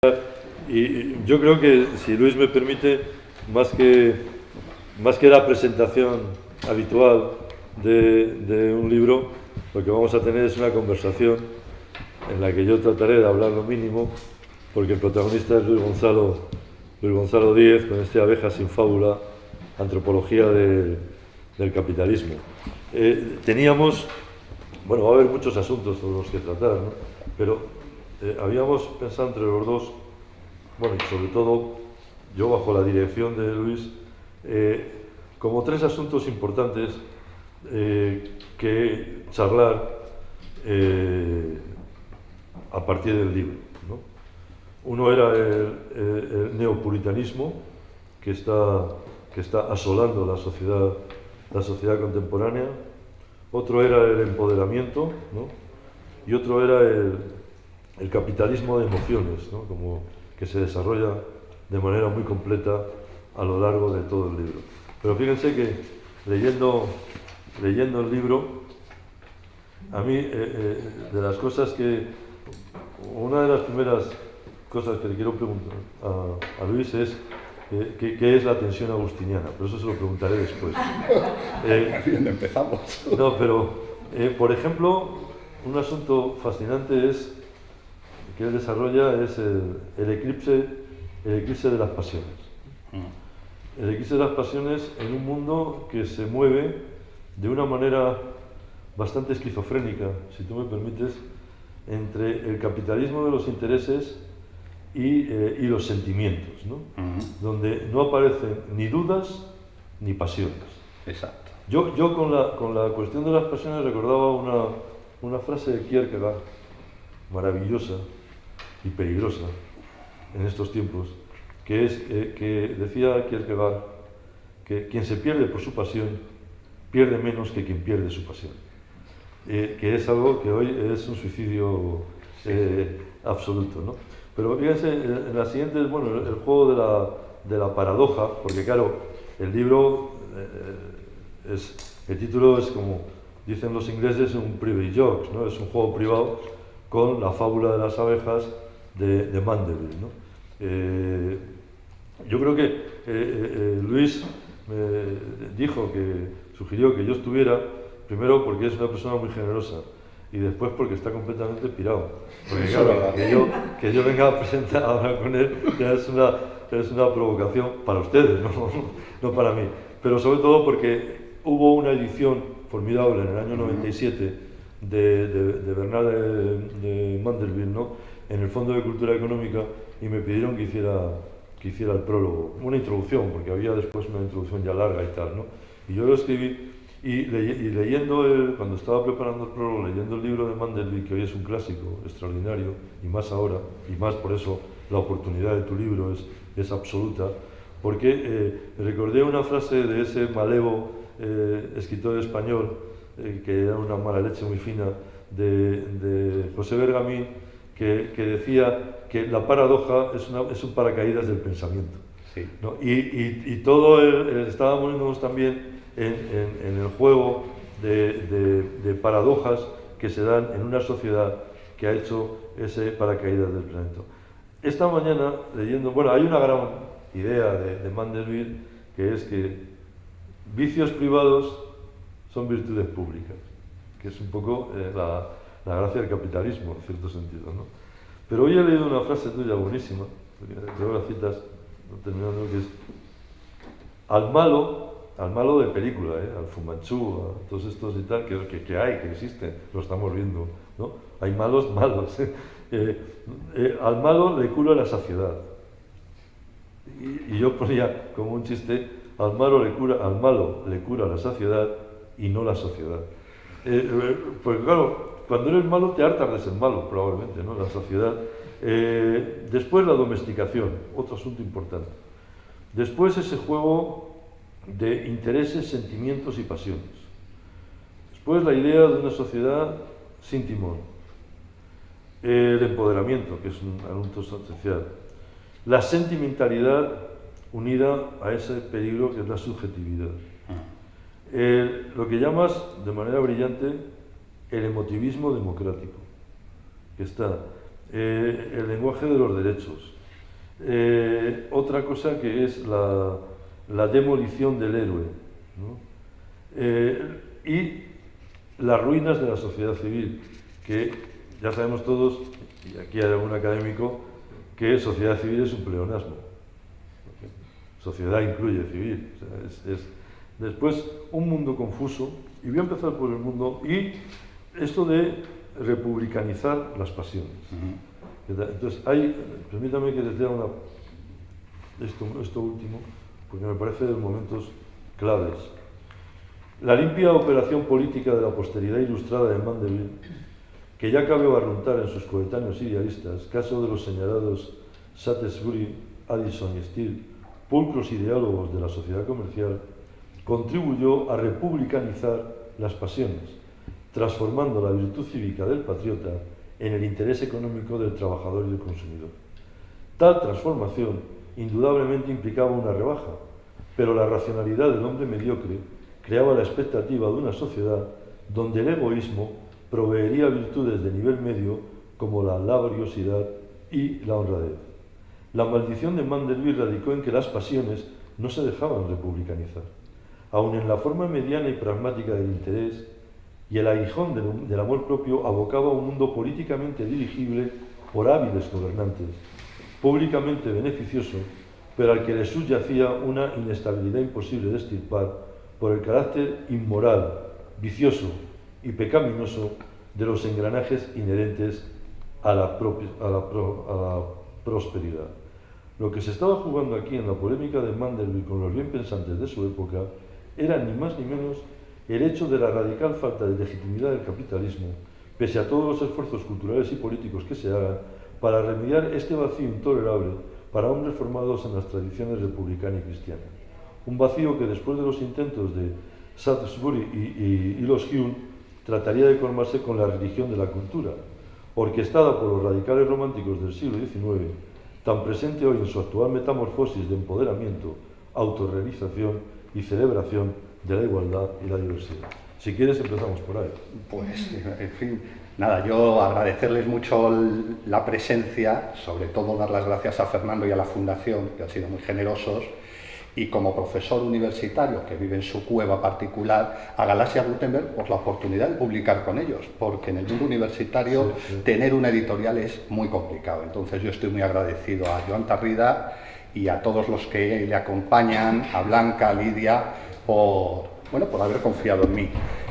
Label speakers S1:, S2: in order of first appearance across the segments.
S1: Y yo creo que, si Luis me permite, más que, más que la presentación habitual de un libro, lo que vamos a tener es una conversación en la que yo trataré de hablar lo mínimo, porque el protagonista es Luis Gonzalo Díez, con este Abejas sin fábula, antropología del capitalismo. Teníamos, bueno, va a haber muchos asuntos sobre los que tratar, ¿no? Pero habíamos pensado entre los dos, bueno, y sobre todo yo bajo la dirección de Luis, como tres asuntos importantes que charlar a partir del libro, ¿no? Uno era el neopuritanismo que está asolando la sociedad contemporánea. Otro era el empoderamiento, ¿no? Y otro era el capitalismo de emociones, ¿no? Como que se desarrolla de manera muy completa a lo largo de todo el libro. Pero fíjense que leyendo el libro, a mí, de las cosas una de las primeras cosas que le quiero preguntar a Luis es ¿qué es la tensión agustiniana? Pero eso se lo preguntaré después.
S2: Empezamos.
S1: No, pero, por ejemplo, un asunto fascinante que él desarrolla es el eclipse de las pasiones. El eclipse de las pasiones en un mundo que se mueve de una manera bastante esquizofrénica, si tú me permites, entre el capitalismo de los intereses y los sentimientos, ¿no? Donde no aparecen ni dudas ni pasiones.
S2: Exacto.
S1: Yo con la cuestión de las pasiones recordaba una frase de Kierkegaard, maravillosa y peligrosa en estos tiempos, que decía Kierkegaard que quien se pierde por su pasión pierde menos que quien pierde su pasión, que es algo que hoy es un suicidio absoluto, ¿no? Pero fíjense, en las siguientes, bueno, el juego de la paradoja, porque claro, el libro, el título es, como dicen los ingleses, un private joke, ¿no? Es un juego privado con la fábula de las abejas de Mandeville, ¿no? Yo creo que Luis me sugirió que yo estuviera, primero porque es una persona muy generosa, y después porque está completamente pirado. Porque claro, que yo venga a presentar a hablar con él ya es una provocación para ustedes, no para mí. Pero sobre todo porque hubo una edición formidable en el año 97 de Bernard de Mandeville, ¿no? En el Fondo de Cultura Económica, y me pidieron que hiciera el prólogo, una introducción, porque había después una introducción ya larga y tal, ¿no? Y yo lo escribí, y leyendo cuando estaba preparando el prólogo, leyendo el libro de Mandeville, que hoy es un clásico extraordinario, y más ahora, y más por eso la oportunidad de tu libro es absoluta, porque recordé una frase de ese malevo escritor español, que era una mala leche muy fina, de José Bergamín, que decía que la paradoja es un paracaídas del pensamiento.
S2: Sí.
S1: ¿No? Y todo estábamos moviéndonos también en el juego de paradojas que se dan en una sociedad que ha hecho ese paracaídas del pensamiento. Esta mañana, leyendo, bueno, hay una gran idea de Mandeville, que es que vicios privados son virtudes públicas, que es un poco la gracia del capitalismo, en cierto sentido, ¿no? Pero hoy he leído una frase tuya buenísima, creo que la citas, terminando, que es: al malo de película, al Fu Manchu, a todos estos y tal, que existen, lo estamos viendo, ¿no? Hay malos, al malo le cura la saciedad. Y yo ponía como un chiste: al malo le cura la saciedad y no la sociedad. Pues claro, cuando eres malo te hartas de ser malo, probablemente, ¿no? La sociedad. Después la domesticación, otro asunto importante. Después ese juego de intereses, sentimientos y pasiones. Después la idea de una sociedad sin timón. El empoderamiento, que es un asunto esencial. La sentimentalidad unida a ese peligro que es la subjetividad. Lo que llamas, de manera brillante, el emotivismo democrático, que está el lenguaje de los derechos. Otra cosa que es la demolición del héroe, ¿no? Y las ruinas de la sociedad civil, que ya sabemos todos, y aquí hay algún académico, que sociedad civil es un pleonasmo. Sociedad incluye civil. O sea, después, un mundo confuso, y voy a empezar por el mundo, y esto de republicanizar las pasiones. Entonces, permítame que les dé esto último, porque me parece de los momentos claves. La limpia operación política de la posteridad ilustrada de Mandeville, que ya cabe barruntar en sus coetáneos idealistas, caso de los señalados Shaftesbury, Addison y Steele, pulcros ideólogos de la sociedad comercial, contribuyó a republicanizar las pasiones, transformando la virtud cívica del patriota en el interés económico del trabajador y del consumidor. Tal transformación indudablemente implicaba una rebaja, pero la racionalidad del hombre mediocre creaba la expectativa de una sociedad donde el egoísmo proveería virtudes de nivel medio como la laboriosidad y la honradez. La maldición de Mandeville radicó en que las pasiones no se dejaban republicanizar. Aun en la forma mediana y pragmática del interés y el aguijón del amor propio abocaba a un mundo políticamente dirigible por hábiles gobernantes, públicamente beneficioso, pero al que le subyacía una inestabilidad imposible de extirpar por el carácter inmoral, vicioso y pecaminoso de los engranajes inherentes a la prosperidad. Lo que se estaba jugando aquí en la polémica de Mandeville con los bien pensantes de su época era ni más ni menos el hecho de la radical falta de legitimidad del capitalismo, pese a todos los esfuerzos culturales y políticos que se hagan, para remediar este vacío intolerable para hombres formados en las tradiciones republicana y cristiana. Un vacío que después de los intentos de Shaftesbury y los Hume trataría de colmarse con la religión de la cultura, orquestada por los radicales románticos del siglo XIX, tan presente hoy en su actual metamorfosis de empoderamiento, autorrealización y celebración de la igualdad y la diversidad. Si quieres, empezamos por ahí.
S2: Pues, en fin, nada, yo agradecerles mucho la presencia, sobre todo dar las gracias a Fernando y a la Fundación, que han sido muy generosos, y como profesor universitario que vive en su cueva particular, a Galaxia Gutenberg por la oportunidad de publicar con ellos, porque en el mundo universitario tener una editorial es muy complicado. Entonces yo estoy muy agradecido a Joan Tarrida y a todos los que le acompañan, a Blanca, a Lidia, por haber confiado en mí.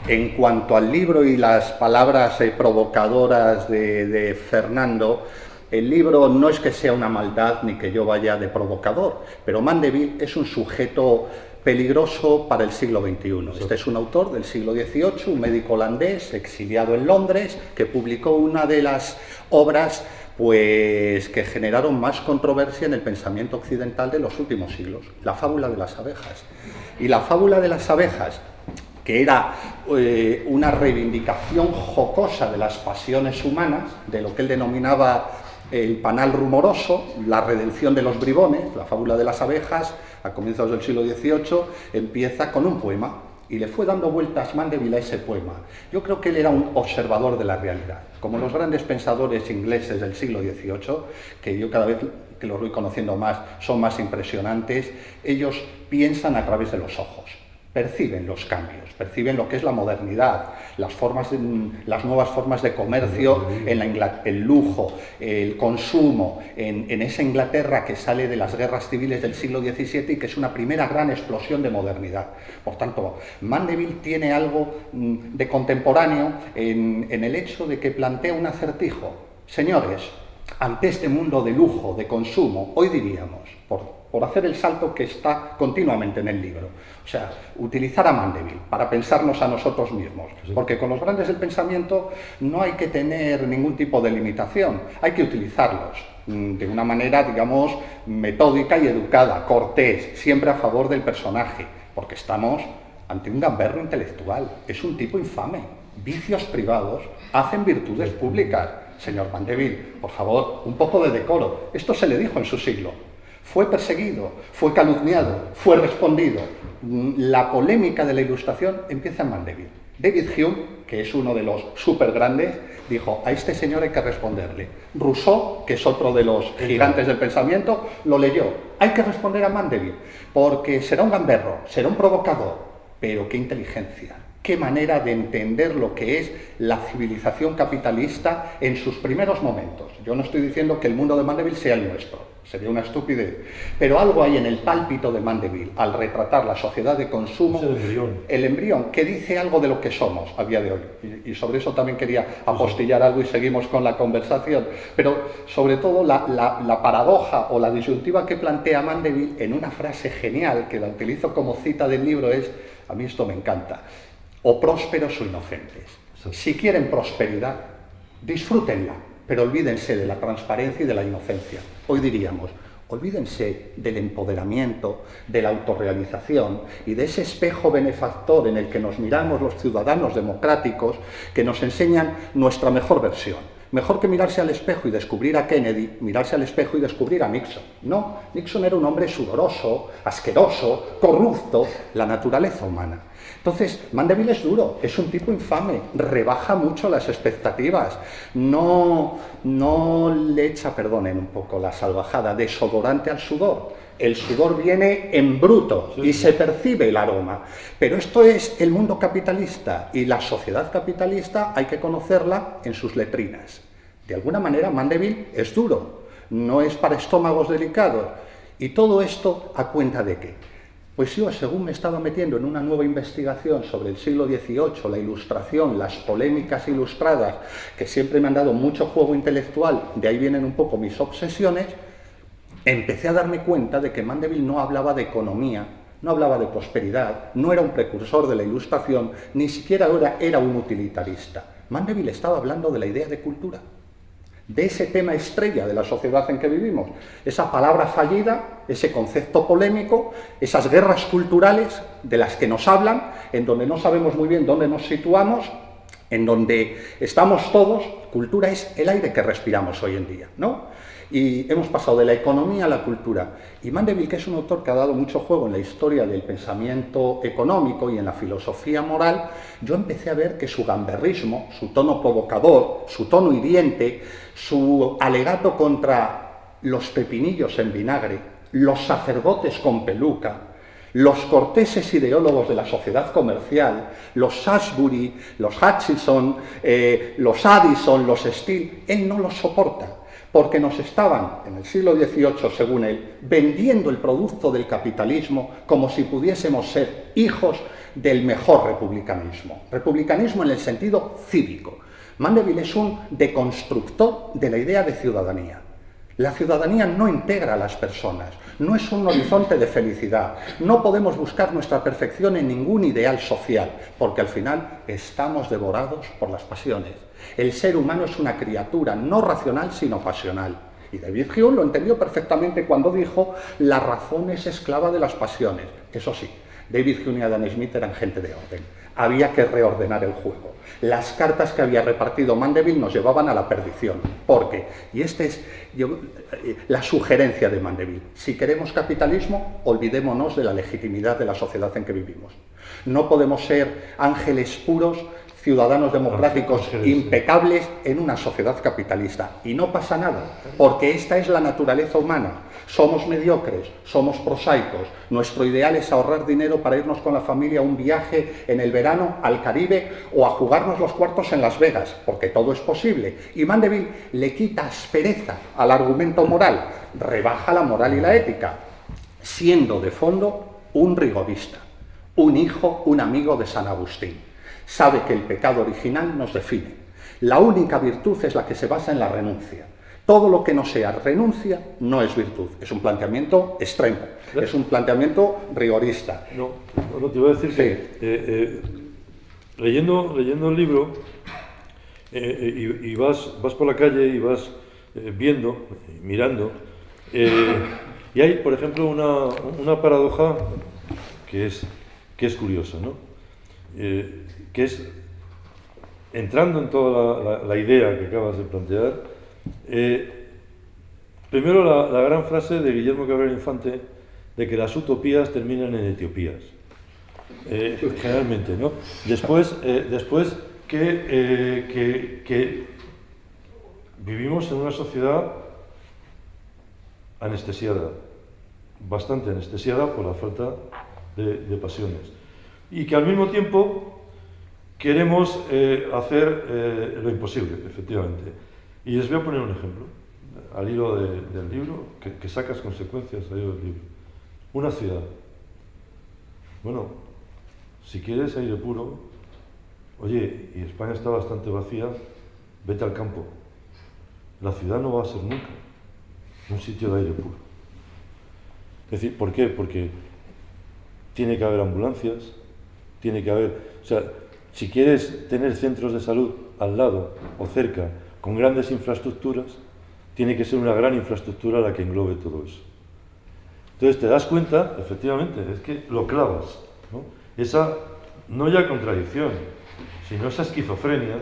S2: En cuanto al libro y las palabras provocadoras de Fernando, el libro no es que sea una maldad ni que yo vaya de provocador, pero Mandeville es un sujeto peligroso para el siglo XXI. Este es un autor del siglo XVIII, un médico holandés exiliado en Londres, que publicó una de las obras pues, que generaron más controversia en el pensamiento occidental de los últimos siglos, la fábula de las abejas. Y la fábula de las abejas, que era una reivindicación jocosa de las pasiones humanas, de lo que él denominaba el panal rumoroso, la redención de los bribones, la fábula de las abejas, a comienzos del siglo XVIII, empieza con un poema, y le fue dando vueltas Mandeville a ese poema. Yo creo que él era un observador de la realidad, como los grandes pensadores ingleses del siglo XVIII, que yo cada vez que los voy conociendo más son más impresionantes. Ellos piensan a través de los ojos, perciben los cambios, perciben lo que es la modernidad, las nuevas formas de comercio, el lujo, el consumo, en esa Inglaterra que sale de las guerras civiles del siglo XVII y que es una primera gran explosión de modernidad. Por tanto, Mandeville tiene algo de contemporáneo en el hecho de que plantea un acertijo. Señores, ante este mundo de lujo, de consumo, hoy diríamos, por hacer el salto que está continuamente en el libro, o sea, utilizar a Mandeville para pensarnos a nosotros mismos, porque con los grandes del pensamiento no hay que tener ningún tipo de limitación, hay que utilizarlos de una manera, digamos, metódica y educada, cortés, siempre a favor del personaje, porque estamos ante un gamberro intelectual, es un tipo infame, vicios privados hacen virtudes públicas. Señor Mandeville, por favor, un poco de decoro. Esto se le dijo en su siglo. Fue perseguido, fue calumniado, fue respondido. La polémica de la Ilustración empieza en Mandeville. David Hume, que es uno de los súper grandes, dijo, a este señor hay que responderle. Rousseau, que es otro de los gigantes del pensamiento, lo leyó. Hay que responder a Mandeville, porque será un gamberro, será un provocador, pero qué inteligencia, qué manera de entender lo que es la civilización capitalista en sus primeros momentos. Yo no estoy diciendo que el mundo de Mandeville sea el nuestro, sería una estupidez, pero algo hay en el pálpito de Mandeville al retratar la sociedad de consumo, el embrión, que dice algo de lo que somos a día de hoy. Y sobre eso también quería apostillar algo y seguimos con la conversación. Pero sobre todo la paradoja o la disyuntiva que plantea Mandeville en una frase genial que la utilizo como cita del libro es, a mí esto me encanta, o prósperos o inocentes. Si quieren prosperidad, disfrútenla, pero olvídense de la transparencia y de la inocencia. Hoy diríamos, olvídense del empoderamiento, de la autorrealización y de ese espejo benefactor en el que nos miramos los ciudadanos democráticos que nos enseñan nuestra mejor versión. Mejor que mirarse al espejo y descubrir a Kennedy, mirarse al espejo y descubrir a Nixon. No, Nixon era un hombre sudoroso, asqueroso, corrupto, la naturaleza humana. Entonces, Mandeville es duro, es un tipo infame, rebaja mucho las expectativas, no le echa, perdonen un poco la salvajada, desodorante al sudor. El sudor viene en bruto y se percibe el aroma. Pero esto es el mundo capitalista y la sociedad capitalista hay que conocerla en sus letrinas. De alguna manera, Mandeville es duro, no es para estómagos delicados. ¿Y todo esto a cuenta de qué? Pues yo, según me estaba metiendo en una nueva investigación sobre el siglo XVIII, la ilustración, las polémicas ilustradas, que siempre me han dado mucho juego intelectual, de ahí vienen un poco mis obsesiones, empecé a darme cuenta de que Mandeville no hablaba de economía, no hablaba de prosperidad, no era un precursor de la ilustración, ni siquiera era un utilitarista. Mandeville estaba hablando de la idea de cultura, de ese tema estrella de la sociedad en que vivimos, esa palabra fallida, ese concepto polémico, esas guerras culturales de las que nos hablan, en donde no sabemos muy bien dónde nos situamos, en donde estamos todos. Cultura es el aire que respiramos hoy en día, ¿no? Y hemos pasado de la economía a la cultura. Y Mandeville, que es un autor que ha dado mucho juego en la historia del pensamiento económico y en la filosofía moral, yo empecé a ver que su gamberrismo, su tono provocador, su tono hiriente, su alegato contra los pepinillos en vinagre, los sacerdotes con peluca, los corteses ideólogos de la sociedad comercial, los Salisbury, los Hutchison, los Addison, los Steele, él no los soporta. Porque nos estaban, en el siglo XVIII, según él, vendiendo el producto del capitalismo como si pudiésemos ser hijos del mejor republicanismo. Republicanismo en el sentido cívico. Mandeville es un deconstructor de la idea de ciudadanía. La ciudadanía no integra a las personas, no es un horizonte de felicidad. No podemos buscar nuestra perfección en ningún ideal social, porque al final estamos devorados por las pasiones. El ser humano es una criatura no racional, sino pasional. Y David Hume lo entendió perfectamente cuando dijo: la razón es esclava de las pasiones. Eso sí, David Hume y Adam Smith eran gente de orden. Había que reordenar el juego. Las cartas que había repartido Mandeville nos llevaban a la perdición. ¿Por qué? Y esta es la sugerencia de Mandeville. Si queremos capitalismo, olvidémonos de la legitimidad de la sociedad en que vivimos. No podemos ser ángeles puros, ciudadanos democráticos impecables en una sociedad capitalista. Y no pasa nada, porque esta es la naturaleza humana. Somos mediocres, somos prosaicos. Nuestro ideal es ahorrar dinero para irnos con la familia a un viaje en el verano al Caribe o a jugarnos los cuartos en Las Vegas, porque todo es posible. Y Mandeville le quita aspereza al argumento moral, rebaja la moral y la ética, siendo de fondo un rigorista, un hijo, un amigo de San Agustín. Sabe que el pecado original nos define. La única virtud es la que se basa en la renuncia. Todo lo que no sea renuncia no es virtud. Es un planteamiento extremo, es un planteamiento rigorista.
S1: No, te iba a decir que leyendo el libro y vas por la calle y vas viendo, mirando, y hay, por ejemplo, una paradoja que es curiosa, ¿no? Que es, entrando en toda la idea que acabas de plantear, primero la gran frase de Guillermo Cabrera Infante de que las utopías terminan en etiopías. Generalmente, ¿no? Después que vivimos en una sociedad anestesiada, bastante anestesiada por la falta de pasiones, y que al mismo tiempo queremos hacer lo imposible, efectivamente. Y les voy a poner un ejemplo, al hilo del libro, que sacas consecuencias al hilo del libro. Una ciudad. Bueno, si quieres aire puro, oye, y España está bastante vacía, vete al campo. La ciudad no va a ser nunca un sitio de aire puro. Es decir, ¿por qué? Porque tiene que haber ambulancias, tiene que haber... O sea, si quieres tener centros de salud al lado o cerca, con grandes infraestructuras, tiene que ser una gran infraestructura la que englobe todo eso. Entonces te das cuenta, efectivamente, es que lo clavas, ¿no? Esa, no ya contradicción, sino esa esquizofrenia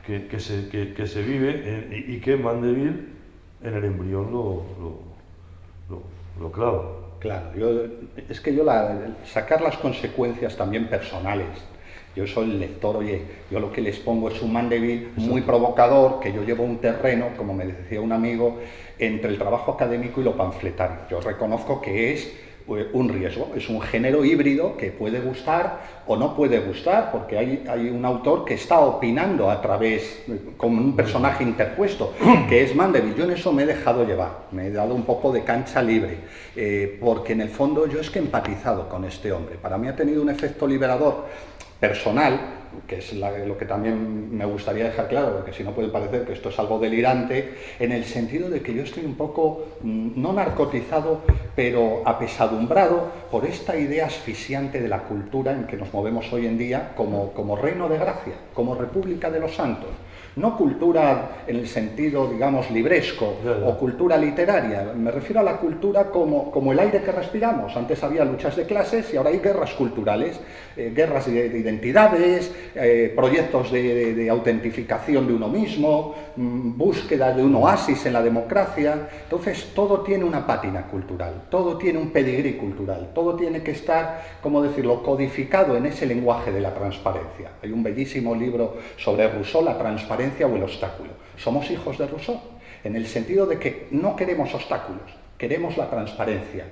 S1: que se vive y que Mandeville en el embrión lo clava.
S2: Claro, es que sacar las consecuencias también personales. Yo soy el lector, oye, yo lo que les pongo es un Mandeville muy provocador, que yo llevo un terreno, como me decía un amigo, entre el trabajo académico y lo panfletario. Yo reconozco que es un riesgo, es un género híbrido que puede gustar o no puede gustar, porque hay un autor que está opinando a través, con un personaje interpuesto, que es Mandeville. Yo en eso me he dejado llevar, me he dado un poco de cancha libre, porque en el fondo yo es que he empatizado con este hombre. Para mí ha tenido un efecto liberador personal, que es lo que también me gustaría dejar claro, porque si no puede parecer que esto es algo delirante, en el sentido de que yo estoy un poco, no narcotizado, pero apesadumbrado por esta idea asfixiante de la cultura en que nos movemos hoy en día como reino de gracia, como república de los santos. No cultura en el sentido, digamos, libresco o cultura literaria. Me refiero a la cultura como el aire que respiramos. Antes había luchas de clases y ahora hay guerras culturales, guerras de identidades, proyectos de autentificación de uno mismo, búsqueda de un oasis en la democracia. Entonces todo tiene una pátina cultural, todo tiene un pedigrí cultural, todo tiene que estar, ¿cómo decirlo?, codificado en ese lenguaje de la transparencia. Hay un bellísimo libro sobre Rousseau, La transparencia o el obstáculo. Somos hijos de Rousseau, en el sentido de que no queremos obstáculos, queremos la transparencia.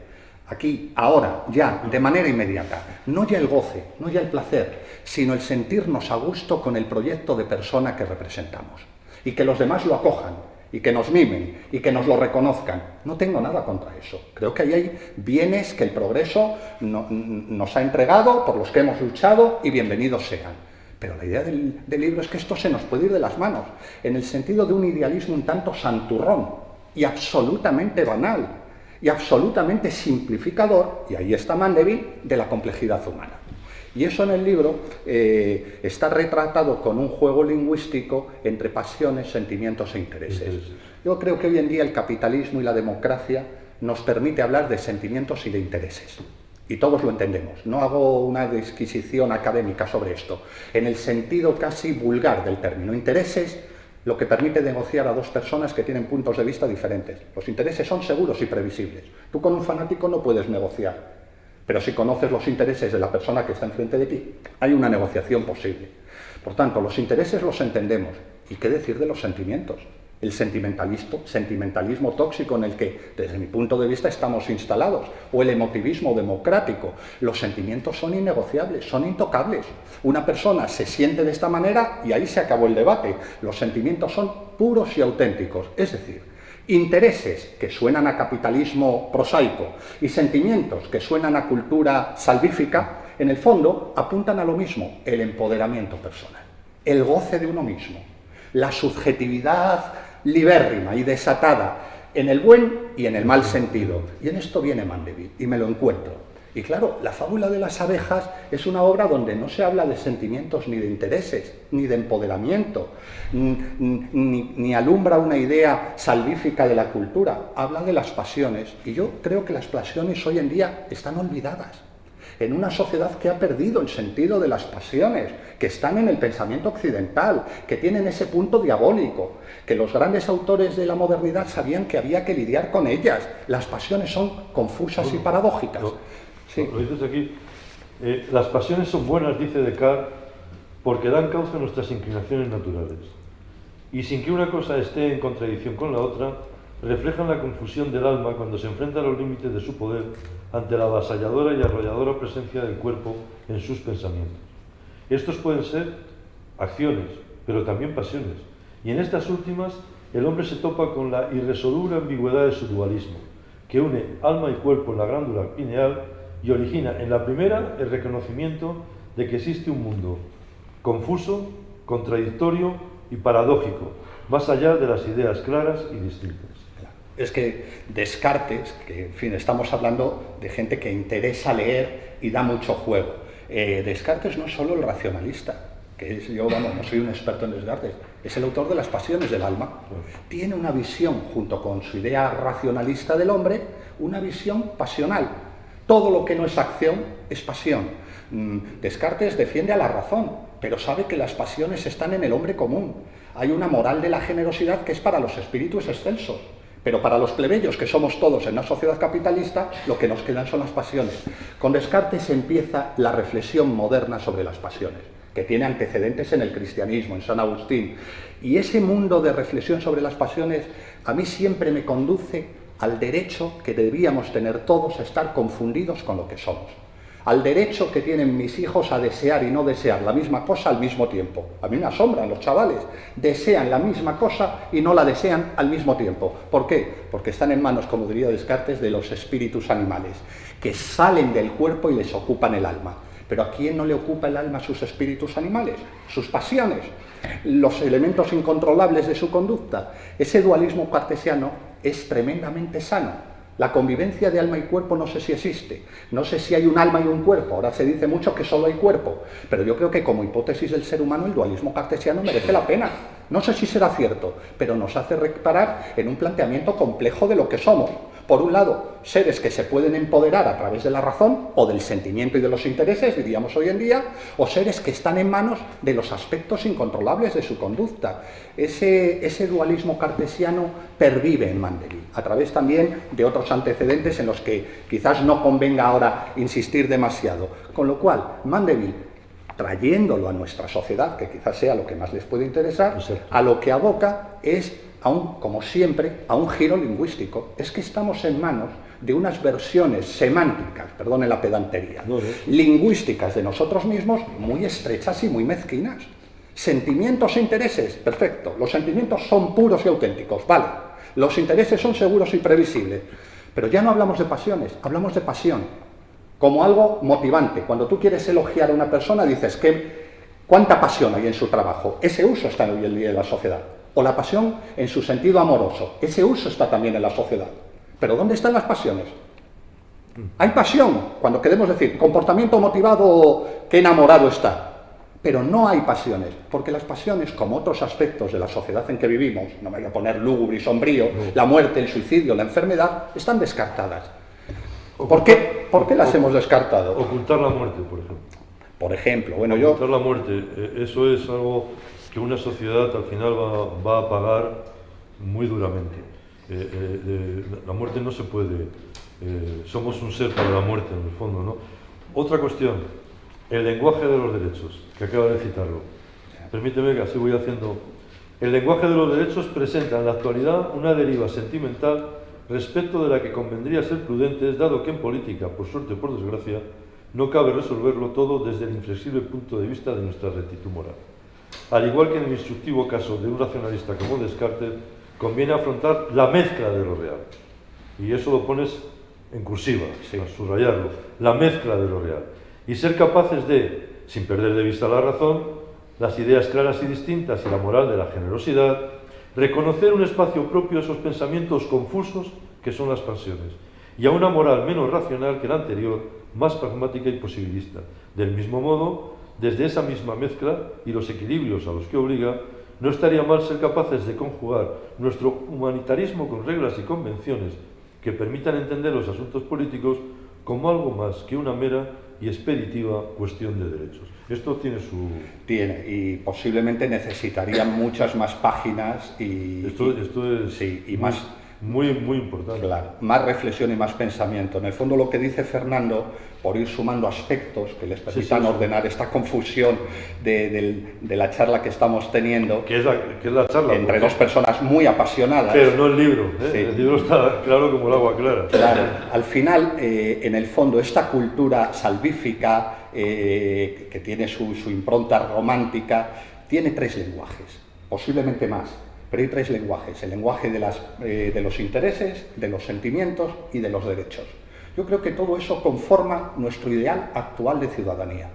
S2: Aquí, ahora, ya, de manera inmediata. No ya el goce, no ya el placer, sino el sentirnos a gusto con el proyecto de persona que representamos. Y que los demás lo acojan, y que nos mimen, y que nos lo reconozcan. No tengo nada contra eso. Creo que ahí hay bienes que el progreso nos ha entregado, por los que hemos luchado, y bienvenidos sean. Pero la idea del libro es que esto se nos puede ir de las manos, en el sentido de un idealismo un tanto santurrón y absolutamente banal y absolutamente simplificador, y ahí está Mandeville, de la complejidad humana. Y eso en el libro está retratado con un juego lingüístico entre pasiones, sentimientos e intereses. Yo creo que hoy en día el capitalismo y la democracia nos permite hablar de sentimientos y de intereses. Y todos lo entendemos, no hago una disquisición académica sobre esto, en el sentido casi vulgar del término. Intereses, lo que permite negociar a dos personas que tienen puntos de vista diferentes. Los intereses son seguros y previsibles. Tú con un fanático no puedes negociar, pero si conoces los intereses de la persona que está enfrente de ti, hay una negociación posible. Por tanto, los intereses los entendemos. ¿Y qué decir de los sentimientos? El sentimentalismo tóxico en el que, desde mi punto de vista, estamos instalados, o el emotivismo democrático. Los sentimientos son innegociables, son intocables. Una persona se siente de esta manera y ahí se acabó el debate. Los sentimientos son puros y auténticos, es decir, intereses que suenan a capitalismo prosaico y sentimientos que suenan a cultura salvífica, en el fondo apuntan a lo mismo: el empoderamiento personal, el goce de uno mismo, la subjetividad libérrima y desatada en el buen y en el mal sentido. Y en esto viene Mandeville y me lo encuentro. Y claro, La fábula de las abejas es una obra donde no se habla de sentimientos ni de intereses, ni de empoderamiento, ni alumbra una idea salvífica de la cultura. Habla de las pasiones, y yo creo que las pasiones hoy en día están olvidadas. En una sociedad que ha perdido el sentido de las pasiones, que están en el pensamiento occidental, que tienen ese punto diabólico, que los grandes autores de la modernidad sabían que había que lidiar con ellas. Las pasiones son confusas y paradójicas.
S1: Sí. Lo dices aquí, Las pasiones son buenas, dice Descartes, porque dan cauce a nuestras inclinaciones naturales. Y sin que una cosa esté en contradicción con la otra, reflejan la confusión del alma cuando se enfrenta a los límites de su poder ante la avasalladora y arrolladora presencia del cuerpo en sus pensamientos. Estos pueden ser acciones, pero también pasiones. Y en estas últimas, el hombre se topa con la irresoluble ambigüedad de su dualismo, que une alma y cuerpo en la glándula pineal y origina en la primera el reconocimiento de que existe un mundo confuso, contradictorio y paradójico, más allá de las ideas claras y distintas.
S2: Es que Descartes, que en fin, estamos hablando de gente que interesa leer y da mucho juego. Descartes no es solo el racionalista, que es, yo, vamos, no soy un experto en Descartes, es el autor de Las pasiones del alma. Tiene una visión, junto con su idea racionalista del hombre, una visión pasional. Todo lo que no es acción es pasión. Descartes defiende a la razón, pero sabe que las pasiones están en el hombre común. Hay una moral de la generosidad que es para los espíritus excelsos, pero para los plebeyos, que somos todos en una sociedad capitalista, lo que nos quedan son las pasiones. Con Descartes empieza la reflexión moderna sobre las pasiones, que tiene antecedentes en el cristianismo, en San Agustín. Y ese mundo de reflexión sobre las pasiones a mí siempre me conduce al derecho que deberíamos tener todos a estar confundidos con lo que somos. Al derecho que tienen mis hijos a desear y no desear la misma cosa al mismo tiempo. A mí me asombran los chavales, desean la misma cosa y no la desean al mismo tiempo. ¿Por qué? Porque están en manos, como diría Descartes, de los espíritus animales, que salen del cuerpo y les ocupan el alma. Pero ¿a quién no le ocupa el alma sus espíritus animales? Sus pasiones, los elementos incontrolables de su conducta. Ese dualismo cartesiano es tremendamente sano. La convivencia de alma y cuerpo no sé si existe, no sé si hay un alma y un cuerpo, ahora se dice mucho que solo hay cuerpo, pero yo creo que como hipótesis del ser humano el dualismo cartesiano merece la pena. No sé si será cierto, pero nos hace reparar en un planteamiento complejo de lo que somos. Por un lado, seres que se pueden empoderar a través de la razón o del sentimiento y de los intereses, diríamos hoy en día, o seres que están en manos de los aspectos incontrolables de su conducta. Ese dualismo cartesiano pervive en Mandeville, a través también de otros antecedentes en los que quizás no convenga ahora insistir demasiado. Con lo cual, Mandeville, trayéndolo a nuestra sociedad, que quizás sea lo que más les puede interesar, a lo que aboca es, como siempre, a un giro lingüístico. Es que estamos en manos de unas versiones semánticas, perdonen la pedantería, lingüísticas de nosotros mismos muy estrechas y muy mezquinas. Sentimientos e intereses, perfecto. Los sentimientos son puros y auténticos, vale. Los intereses son seguros y previsibles. Pero ya no hablamos de pasiones, hablamos de pasión, como algo motivante. Cuando tú quieres elogiar a una persona, dices ¿cuánta pasión hay en su trabajo? Ese uso está hoy en día en la sociedad. O la pasión en su sentido amoroso. Ese uso está también en la sociedad. Pero ¿dónde están las pasiones? Hay pasión, cuando queremos decir comportamiento motivado, qué enamorado está. Pero no hay pasiones, porque las pasiones, como otros aspectos de la sociedad en que vivimos, no me voy a poner lúgubre y sombrío, la muerte, el suicidio, la enfermedad, están descartadas. ¿Por qué las hemos descartado?
S1: Ocultar la muerte, por ejemplo.
S2: Por ejemplo,
S1: ocultar la muerte, eso es algo que una sociedad al final va a pagar muy duramente. La muerte no se puede, somos un ser para la muerte en el fondo, ¿no? Otra cuestión, el lenguaje de los derechos, que acaba de citarlo. Permíteme que así voy haciendo. El lenguaje de los derechos presenta en la actualidad una deriva sentimental respecto de la que convendría ser prudentes, dado que en política, por suerte o por desgracia, no cabe resolverlo todo desde el inflexible punto de vista de nuestra rectitud moral. Al igual que en el instructivo caso de un racionalista como Descartes, conviene afrontar la mezcla de lo real. Y eso lo pones en cursiva, a subrayarlo, la mezcla de lo real. Y ser capaces de, sin perder de vista la razón, las ideas claras y distintas y la moral de la generosidad, reconocer un espacio propio a esos pensamientos confusos que son las pasiones, y a una moral menos racional que la anterior, más pragmática y posibilista. Del mismo modo, desde esa misma mezcla y los equilibrios a los que obliga, no estaría mal ser capaces de conjugar nuestro humanitarismo con reglas y convenciones que permitan entender los asuntos políticos como algo más que una mera y expeditiva cuestión de derechos. Esto tiene su...
S2: Tiene, y posiblemente necesitaría muchas más páginas y...
S1: Esto es...
S2: Sí, y más
S1: muy, muy importante.
S2: Claro, más reflexión y más pensamiento. En el fondo lo que dice Fernando, por ir sumando aspectos que les permitan ordenar esta confusión de la charla que estamos teniendo,
S1: ¿Qué es la charla?
S2: entre dos personas muy apasionadas.
S1: Pero no el libro, ¿eh?
S2: Sí.
S1: El libro está claro como el agua clara.
S2: Claro, al final, en el fondo, esta cultura salvífica, que tiene su impronta romántica, tiene tres lenguajes, posiblemente más. Pero hay tres lenguajes: el lenguaje de los intereses, de los sentimientos y de los derechos. Yo creo que todo eso conforma nuestro ideal actual de ciudadanía.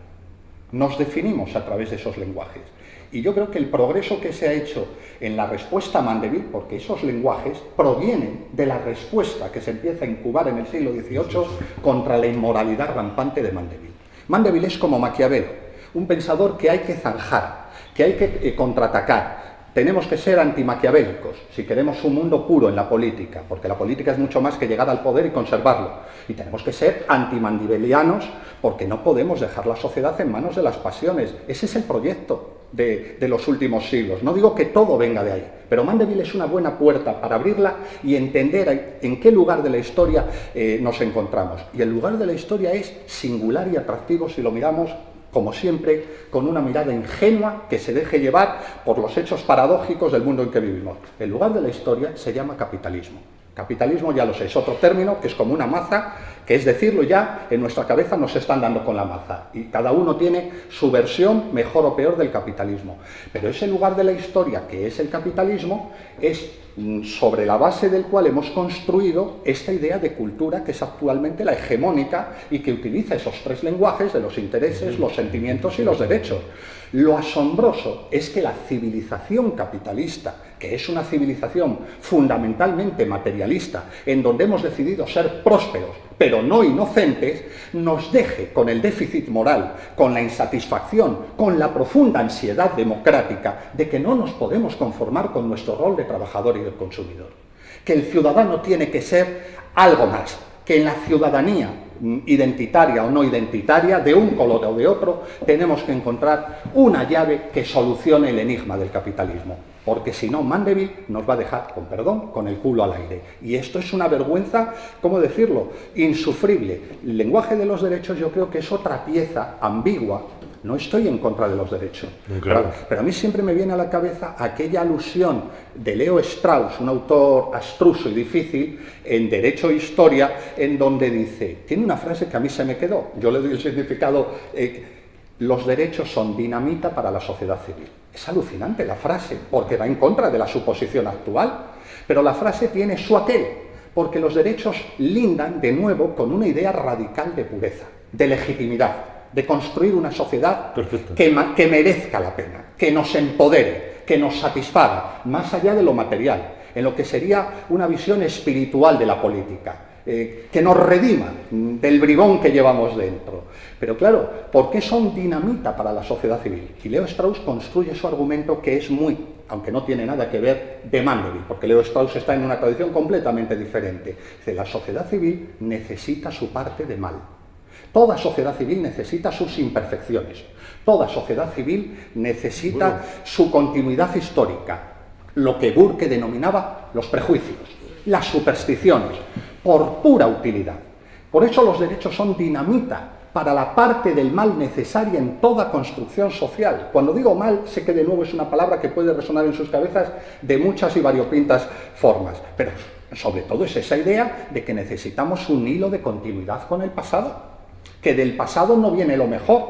S2: Nos definimos a través de esos lenguajes. Y yo creo que el progreso que se ha hecho en la respuesta a Mandeville, porque esos lenguajes provienen de la respuesta que se empieza a incubar en el siglo XVIII contra la inmoralidad rampante de Mandeville. Mandeville es como Maquiavelo, un pensador que hay que zanjar, que hay que contraatacar. Tenemos que ser antimaquiavélicos si queremos un mundo puro en la política, porque la política es mucho más que llegar al poder y conservarlo. Y tenemos que ser antimandivelianos, porque no podemos dejar la sociedad en manos de las pasiones. Ese es el proyecto de los últimos siglos. No digo que todo venga de ahí, pero Mandeville es una buena puerta para abrirla y entender en qué lugar de la historia nos encontramos. Y el lugar de la historia es singular y atractivo si lo miramos, como siempre, con una mirada ingenua que se deje llevar por los hechos paradójicos del mundo en que vivimos. El lugar de la historia se llama capitalismo. Capitalismo, ya lo sé, es otro término que es como una maza, que es decirlo ya, en nuestra cabeza nos están dando con la maza. Y cada uno tiene su versión, mejor o peor, del capitalismo. Pero ese lugar de la historia, que es el capitalismo, es sobre la base del cual hemos construido esta idea de cultura que es actualmente la hegemónica y que utiliza esos tres lenguajes de los intereses, los sentimientos y los derechos. Lo asombroso es que la civilización capitalista, que es una civilización fundamentalmente materialista, en donde hemos decidido ser prósperos, pero no inocentes, nos deje con el déficit moral, con la insatisfacción, con la profunda ansiedad democrática de que no nos podemos conformar con nuestro rol de trabajador y de consumidor. Que el ciudadano tiene que ser algo más, que en la ciudadanía identitaria o no identitaria, de un color o de otro, tenemos que encontrar una llave que solucione el enigma del capitalismo. Porque si no, Mandeville nos va a dejar, con perdón, con el culo al aire. Y esto es una vergüenza, ¿cómo decirlo?, insufrible. El lenguaje de los derechos yo creo que es otra pieza ambigua. No estoy en contra de los derechos,
S1: claro.
S2: pero a mí siempre me viene a la cabeza aquella alusión de Leo Strauss, un autor abstruso y difícil, en Derecho e Historia, en donde dice, tiene una frase que a mí se me quedó, yo le doy el significado, los derechos son dinamita para la sociedad civil. Es alucinante la frase, porque va en contra de la suposición actual, pero la frase tiene su aquel, porque los derechos lindan de nuevo con una idea radical de pureza, de legitimidad, de construir una sociedad que merezca la pena, que nos empodere, que nos satisfaga, más allá de lo material, en lo que sería una visión espiritual de la política, que nos redima del bribón que llevamos dentro. Pero claro, ¿por qué son dinamita para la sociedad civil? Y Leo Strauss construye su argumento, que es muy, aunque no tiene nada que ver, de Mandeville, porque Leo Strauss está en una tradición completamente diferente. Dice, la sociedad civil necesita su parte de mal. Toda sociedad civil necesita sus imperfecciones. Toda sociedad civil necesita su continuidad histórica. Lo que Burke denominaba los prejuicios, las supersticiones, por pura utilidad. Por eso los derechos son dinamita para la parte del mal necesaria en toda construcción social. Cuando digo mal, sé que de nuevo es una palabra que puede resonar en sus cabezas de muchas y variopintas formas, pero sobre todo es esa idea de que necesitamos un hilo de continuidad con el pasado. Que del pasado no viene lo mejor,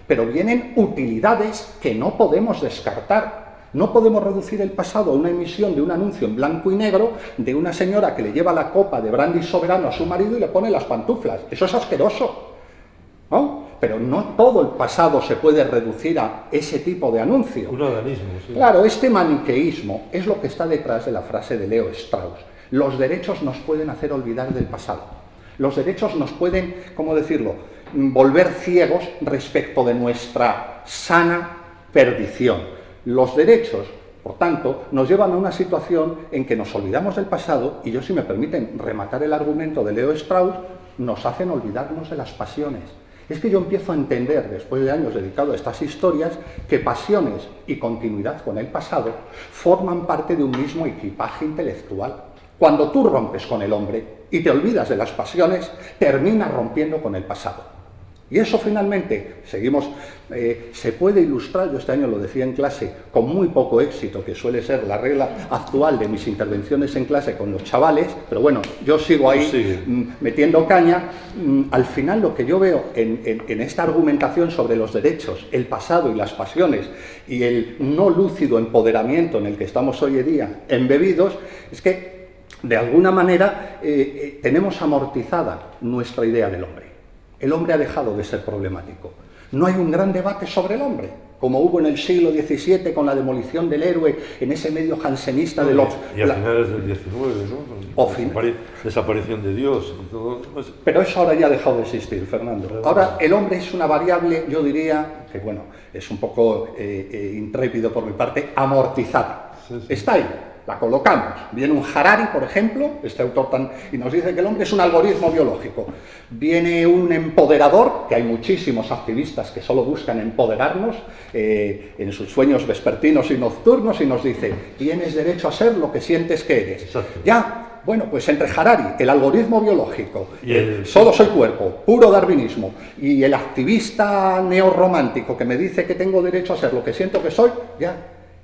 S2: pero vienen utilidades que no podemos descartar. No podemos reducir el pasado a una emisión de un anuncio en blanco y negro de una señora que le lleva la copa de brandy soberano a su marido y le pone las pantuflas. Eso es asqueroso, ¿no? Pero no todo el pasado se puede reducir a ese tipo de anuncio.
S1: Un organismo, sí.
S2: Claro, este maniqueísmo es lo que está detrás de la frase de Leo Strauss. Los derechos nos pueden hacer olvidar del pasado. Los derechos nos pueden, ¿cómo decirlo?, volver ciegos respecto de nuestra sana perdición. Los derechos, por tanto, nos llevan a una situación en que nos olvidamos del pasado y yo, si me permiten rematar el argumento de Leo Strauss, nos hacen olvidarnos de las pasiones. Es que yo empiezo a entender, después de años dedicados a estas historias, que pasiones y continuidad con el pasado forman parte de un mismo equipaje intelectual. Cuando tú rompes con el hombre y te olvidas de las pasiones, terminas rompiendo con el pasado. Y eso finalmente, seguimos, se puede ilustrar, yo este año lo decía en clase, con muy poco éxito, que suele ser la regla actual de mis intervenciones en clase con los chavales, pero bueno, yo sigo ahí metiendo caña. Al final lo que yo veo en esta argumentación sobre los derechos, el pasado y las pasiones, y el no lúcido empoderamiento en el que estamos hoy en día embebidos, es que de alguna manera tenemos amortizada nuestra idea del hombre. El hombre ha dejado de ser problemático. No hay un gran debate sobre el hombre, como hubo en el siglo XVII con la demolición del héroe, en ese medio jansenista de los...
S1: Y a finales del XIX, ¿no? Desaparición de Dios y todo.
S2: Pero eso ahora ya ha dejado de existir, Fernando. Ahora el hombre es una variable, yo diría, que bueno, es un poco intrépido por mi parte, amortizada. Está ahí. La colocamos. Viene un Harari, por ejemplo, este autor y nos dice que el hombre es un algoritmo biológico. Viene un empoderador, que hay muchísimos activistas que solo buscan empoderarnos en sus sueños vespertinos y nocturnos, y nos dice, tienes derecho a ser lo que sientes que eres.
S1: Exacto.
S2: Ya, bueno, pues entre Harari, el algoritmo biológico, solo soy cuerpo, puro darwinismo, y el activista neorromántico que me dice que tengo derecho a ser lo que siento que soy, ya.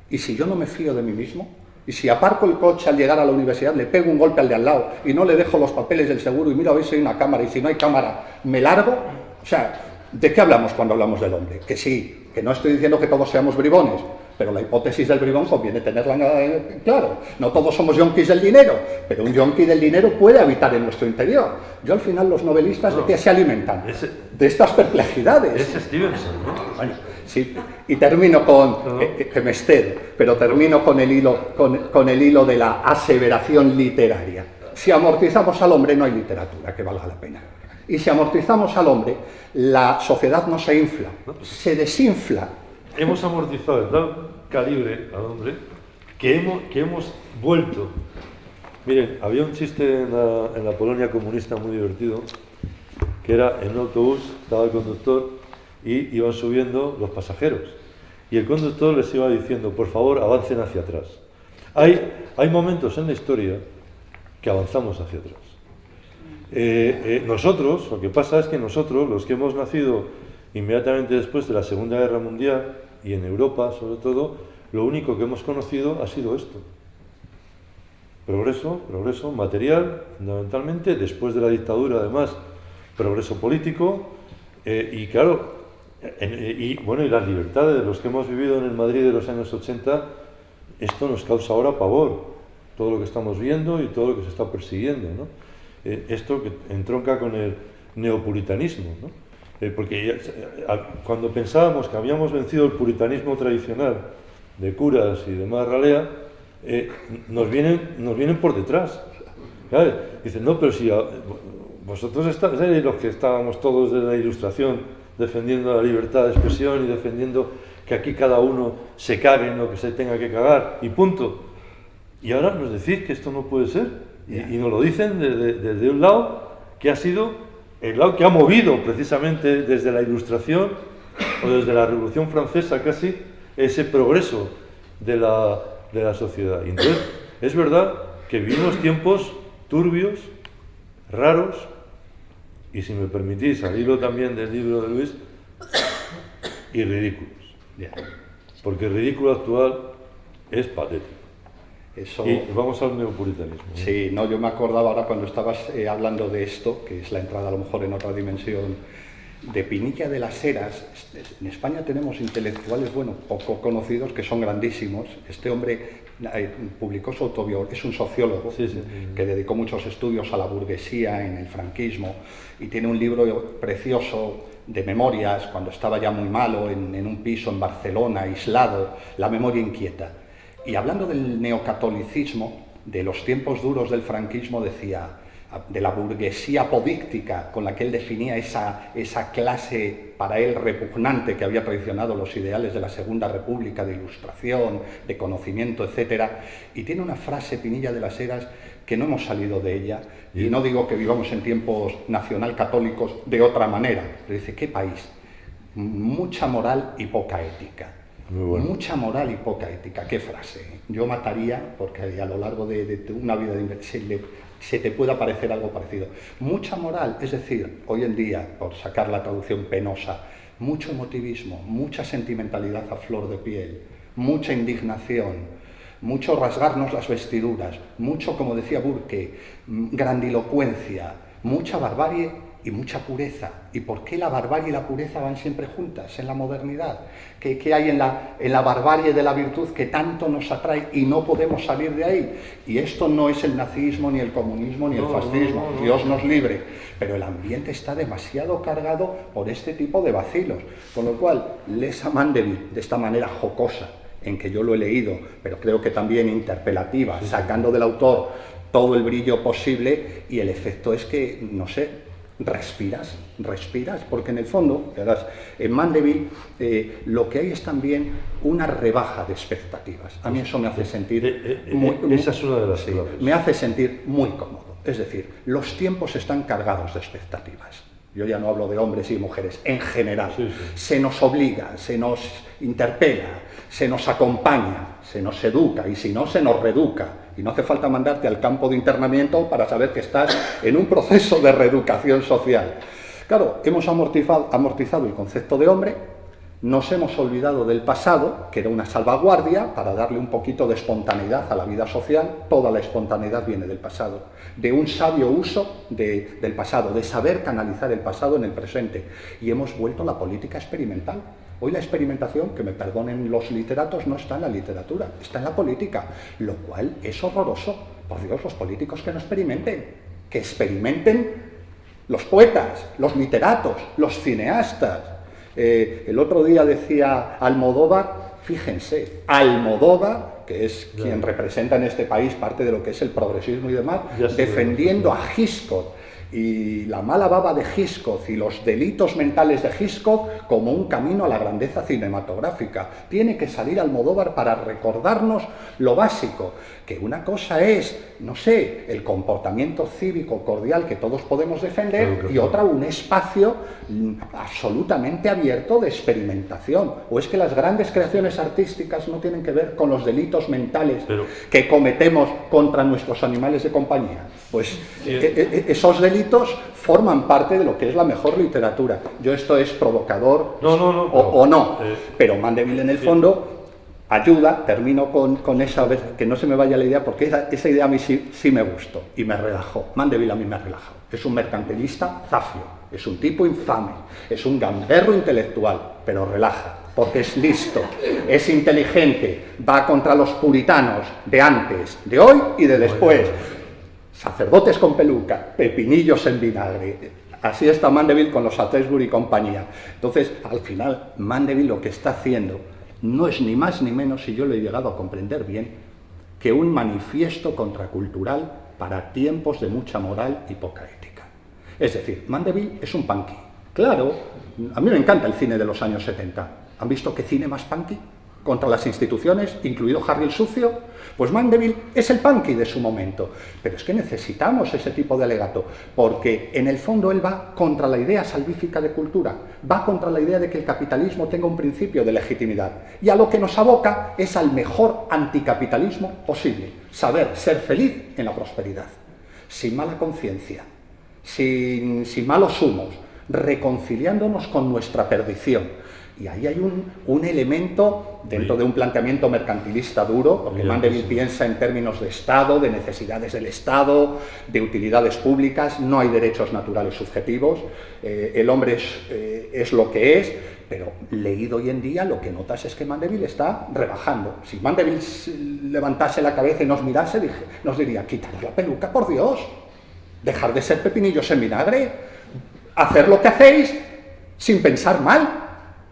S2: ¿Y si yo no me fío de mí mismo? Y si aparco el coche al llegar a la universidad, le pego un golpe al de al lado y no le dejo los papeles del seguro y miro a ver si hay una cámara, y si no hay cámara, me largo. O sea, ¿de qué hablamos cuando hablamos del hombre? Que sí, que no estoy diciendo que todos seamos bribones, pero la hipótesis del bribón conviene tenerla claro. No todos somos yonkis del dinero, pero un yonki del dinero puede habitar en nuestro interior. Yo al final, los novelistas, ¿de qué se alimentan? De estas perplejidades.
S1: Es Stevenson, ¿no?
S2: Bueno, sí, y termino con, que me excedo, pero termino con el hilo de la aseveración literaria. Si amortizamos al hombre, no hay literatura que valga la pena. Y si amortizamos al hombre, la sociedad no se infla, se desinfla.
S1: Hemos amortizado de tal calibre al hombre que hemos vuelto. Miren, había un chiste en la Polonia comunista muy divertido, que era en un autobús, estaba el conductor y iban subiendo los pasajeros. Y el conductor les iba diciendo, por favor, avancen hacia atrás. Hay momentos en la historia que avanzamos hacia atrás. Nosotros, lo que pasa es que nosotros, los que hemos nacido inmediatamente después de la Segunda Guerra Mundial, y en Europa sobre todo, lo único que hemos conocido ha sido esto. Progreso material, fundamentalmente, después de la dictadura además, progreso político, y claro, y las libertades de los que hemos vivido en el Madrid de los años 80, esto nos causa ahora pavor, todo lo que estamos viendo y todo lo que se está persiguiendo, ¿no? Esto que entronca con el neopuritanismo, ¿no? Porque cuando pensábamos que habíamos vencido el puritanismo tradicional de curas y demás ralea, nos vienen por detrás. ¿Sabes? Dicen, no, pero si vosotros estáis los que estábamos todos desde la Ilustración defendiendo la libertad de expresión y defendiendo que aquí cada uno se cague en lo que se tenga que cagar y punto. Y ahora nos decís que esto no puede ser. Y nos lo dicen desde un lado que ha sido el lado que ha movido precisamente desde la Ilustración o desde la Revolución Francesa casi ese progreso de la sociedad. Y entonces es verdad que vivimos tiempos turbios, raros, y si me permitís, al hilo también del libro de Luis, y ridículos. Porque el ridículo actual es patético.
S2: Eso...
S1: Y vamos al neopuritanismo, ¿no?
S2: Sí, no, yo me acordaba ahora cuando estabas hablando de esto, que es la entrada a lo mejor en otra dimensión, de Pinilla de las Heras. En España tenemos intelectuales, bueno, poco conocidos, que son grandísimos. Este hombre publicó su autobiografía, es un sociólogo que dedicó muchos estudios a la burguesía en el franquismo, y tiene un libro precioso de memorias, cuando estaba ya muy malo, en un piso en Barcelona, aislado, La memoria inquieta. Y hablando del neocatolicismo, de los tiempos duros del franquismo, decía, de la burguesía apodíctica con la que él definía esa clase para él repugnante que había traicionado los ideales de la Segunda República, de ilustración, de conocimiento, etc. Y tiene una frase, Pinilla de las Heras, que no hemos salido de ella, y no digo que vivamos en tiempos nacional católicos de otra manera, pero dice, ¿qué país? Mucha moral y poca ética.
S1: Muy bueno.
S2: Mucha moral y poca ética. Qué frase. Yo mataría, porque a lo largo de una vida se te pueda parecer algo parecido. Mucha moral, es decir, hoy en día, por sacar la traducción penosa, mucho emotivismo, mucha sentimentalidad a flor de piel, mucha indignación, mucho rasgarnos las vestiduras, mucho, como decía Burke, grandilocuencia, mucha barbarie y mucha pureza. ¿Y por qué la barbarie y la pureza van siempre juntas en la modernidad? ¿Qué hay en la barbarie de la virtud que tanto nos atrae y no podemos salir de ahí? Y esto no es el nazismo, ni el comunismo, ni el fascismo, Dios nos libre, pero el ambiente está demasiado cargado por este tipo de vacilos, con lo cual lees a Mandeville de esta manera jocosa, en que yo lo he leído, pero creo que también interpelativa, sacando del autor todo el brillo posible, y el efecto es que, no sé, respiras, porque en el fondo, verás, en Mandeville lo que hay es también una rebaja de expectativas. A mí eso me hace sentir
S1: esa es una de las claves.
S2: me hace sentir muy cómodo. Es decir, los tiempos están cargados de expectativas. Yo ya no hablo de hombres y mujeres, en general. Se nos obliga, se nos interpela, se nos acompaña, se nos educa, y si no, se nos reeduca. Y no hace falta mandarte al campo de internamiento para saber que estás en un proceso de reeducación social. Claro, hemos amortizado el concepto de hombre, nos hemos olvidado del pasado, que era una salvaguardia para darle un poquito de espontaneidad a la vida social. Toda la espontaneidad viene del pasado, de un sabio uso del pasado, de saber canalizar el pasado en el presente. Y hemos vuelto a la política experimental. Hoy la experimentación, que me perdonen los literatos, no está en la literatura, está en la política, lo cual es horroroso. Por Dios, los políticos que no experimenten, que experimenten los poetas, los literatos, los cineastas. El otro día decía Almodóvar, fíjense, Almodóvar, que es quien representa en este país parte de lo que es el progresismo y demás, defendiendo a Hitchcock y la mala baba de Hitchcock y los delitos mentales de Hitchcock como un camino a la grandeza cinematográfica. Tiene que salir Almodóvar para recordarnos lo básico, que una cosa es, no sé, el comportamiento cívico cordial que todos podemos defender, y otra un espacio absolutamente abierto de experimentación. ¿O es que las grandes creaciones artísticas no tienen que ver con los delitos mentales que cometemos contra nuestros animales de compañía? Pues esos delitos forman parte de lo que es la mejor literatura. Esto es provocador o no, pero Mandeville en el fondo ayuda. Termino con esa vez, que no se me vaya la idea, porque esa idea a mí sí me gustó y me relajó. Mandeville a mí me relajó. Es un mercantilista zafio, es un tipo infame, es un gamberro intelectual, pero relaja, porque es listo, es inteligente, va contra los puritanos de antes, de hoy y de después. Sacerdotes con peluca, pepinillos en vinagre. Así está Mandeville con los Atesbury y compañía. Entonces, al final, Mandeville lo que está haciendo no es ni más ni menos, si yo lo he llegado a comprender bien, que un manifiesto contracultural para tiempos de mucha moral y poca ética. Es decir, Mandeville es un punky. Claro, a mí me encanta el cine de los años 70. ¿Han visto qué cine más punky? Contra las instituciones, incluido Harry el Sucio. Pues Mandeville es el punky de su momento. Pero es que necesitamos ese tipo de alegato, porque en el fondo él va contra la idea salvífica de cultura, va contra la idea de que el capitalismo tenga un principio de legitimidad, y a lo que nos aboca es al mejor anticapitalismo posible: saber ser feliz en la prosperidad, sin mala conciencia, sin malos humos, reconciliándonos con nuestra perdición. Y ahí hay un elemento dentro de un planteamiento mercantilista duro, porque Mandeville piensa en términos de Estado, de necesidades del Estado, de utilidades públicas. No hay derechos naturales subjetivos, el hombre es lo que es, pero leído hoy en día lo que notas es que Mandeville está rebajando. Si Mandeville levantase la cabeza y nos mirase, nos diría: quitaros la peluca, por Dios, dejar de ser pepinillos en vinagre, hacer lo que hacéis sin pensar mal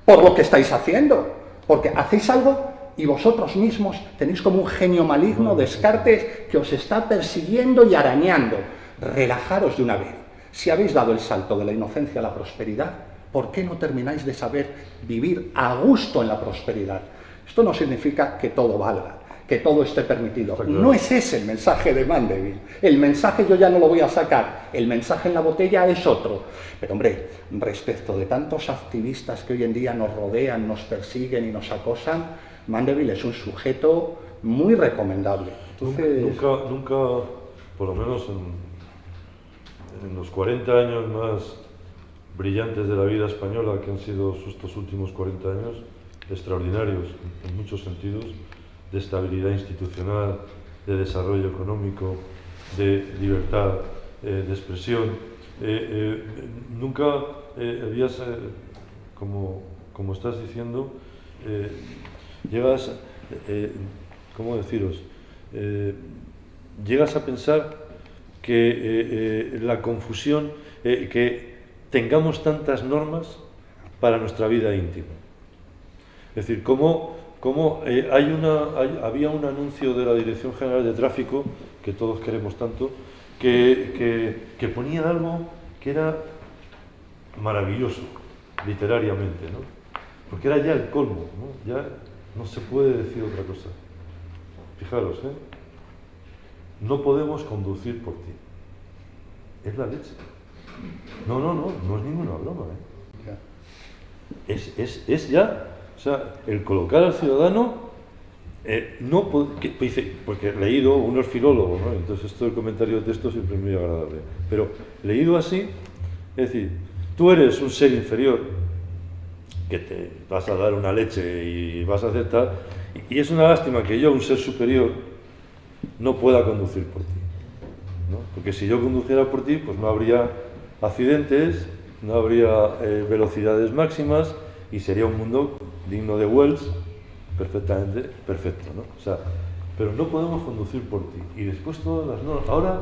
S2: por lo que estáis haciendo, porque hacéis algo y vosotros mismos tenéis como un genio maligno, Descartes, que os está persiguiendo y arañando. Relajaros de una vez. Si habéis dado el salto de la inocencia a la prosperidad, ¿por qué no termináis de saber vivir a gusto en la prosperidad? Esto no significa que todo valga, que todo esté permitido.
S1: Claro.
S2: No es ese el mensaje de Mandeville. El mensaje yo ya no lo voy a sacar, el mensaje en la botella es otro. Pero hombre, respecto de tantos activistas que hoy en día nos rodean, nos persiguen y nos acosan, Mandeville es un sujeto muy recomendable. Entonces...
S1: Nunca, por lo menos en los 40 años más brillantes de la vida española, que han sido estos últimos 40 años, extraordinarios en muchos sentidos, de estabilidad institucional, de desarrollo económico, de libertad de expresión. Nunca habías, como estás diciendo, llegas, ¿cómo deciros? Llegas a pensar que la confusión, que tengamos tantas normas para nuestra vida íntima. Es decir, había un anuncio de la Dirección General de Tráfico, que todos queremos tanto, que ponía algo que era maravilloso, literariamente, ¿no? Porque era ya el colmo, ¿no? Ya no se puede decir otra cosa. Fijaros, no podemos conducir por ti. Es la leche. No es ninguna broma, Es ya, o sea, el colocar al ciudadano, porque he leído, uno es filólogo, ¿no? Entonces esto del comentario de texto siempre es muy agradable, pero leído así, es decir, tú eres un ser inferior, que te vas a dar una leche y vas a aceptar, y es una lástima que yo, un ser superior, no pueda conducir por ti, ¿no? Porque si yo condujera por ti, pues no habría accidentes, no habría velocidades máximas y sería un mundo digno de Wells, perfectamente perfecto, ¿no? O sea, pero no podemos conducir por ti. Y después todas las normas. Ahora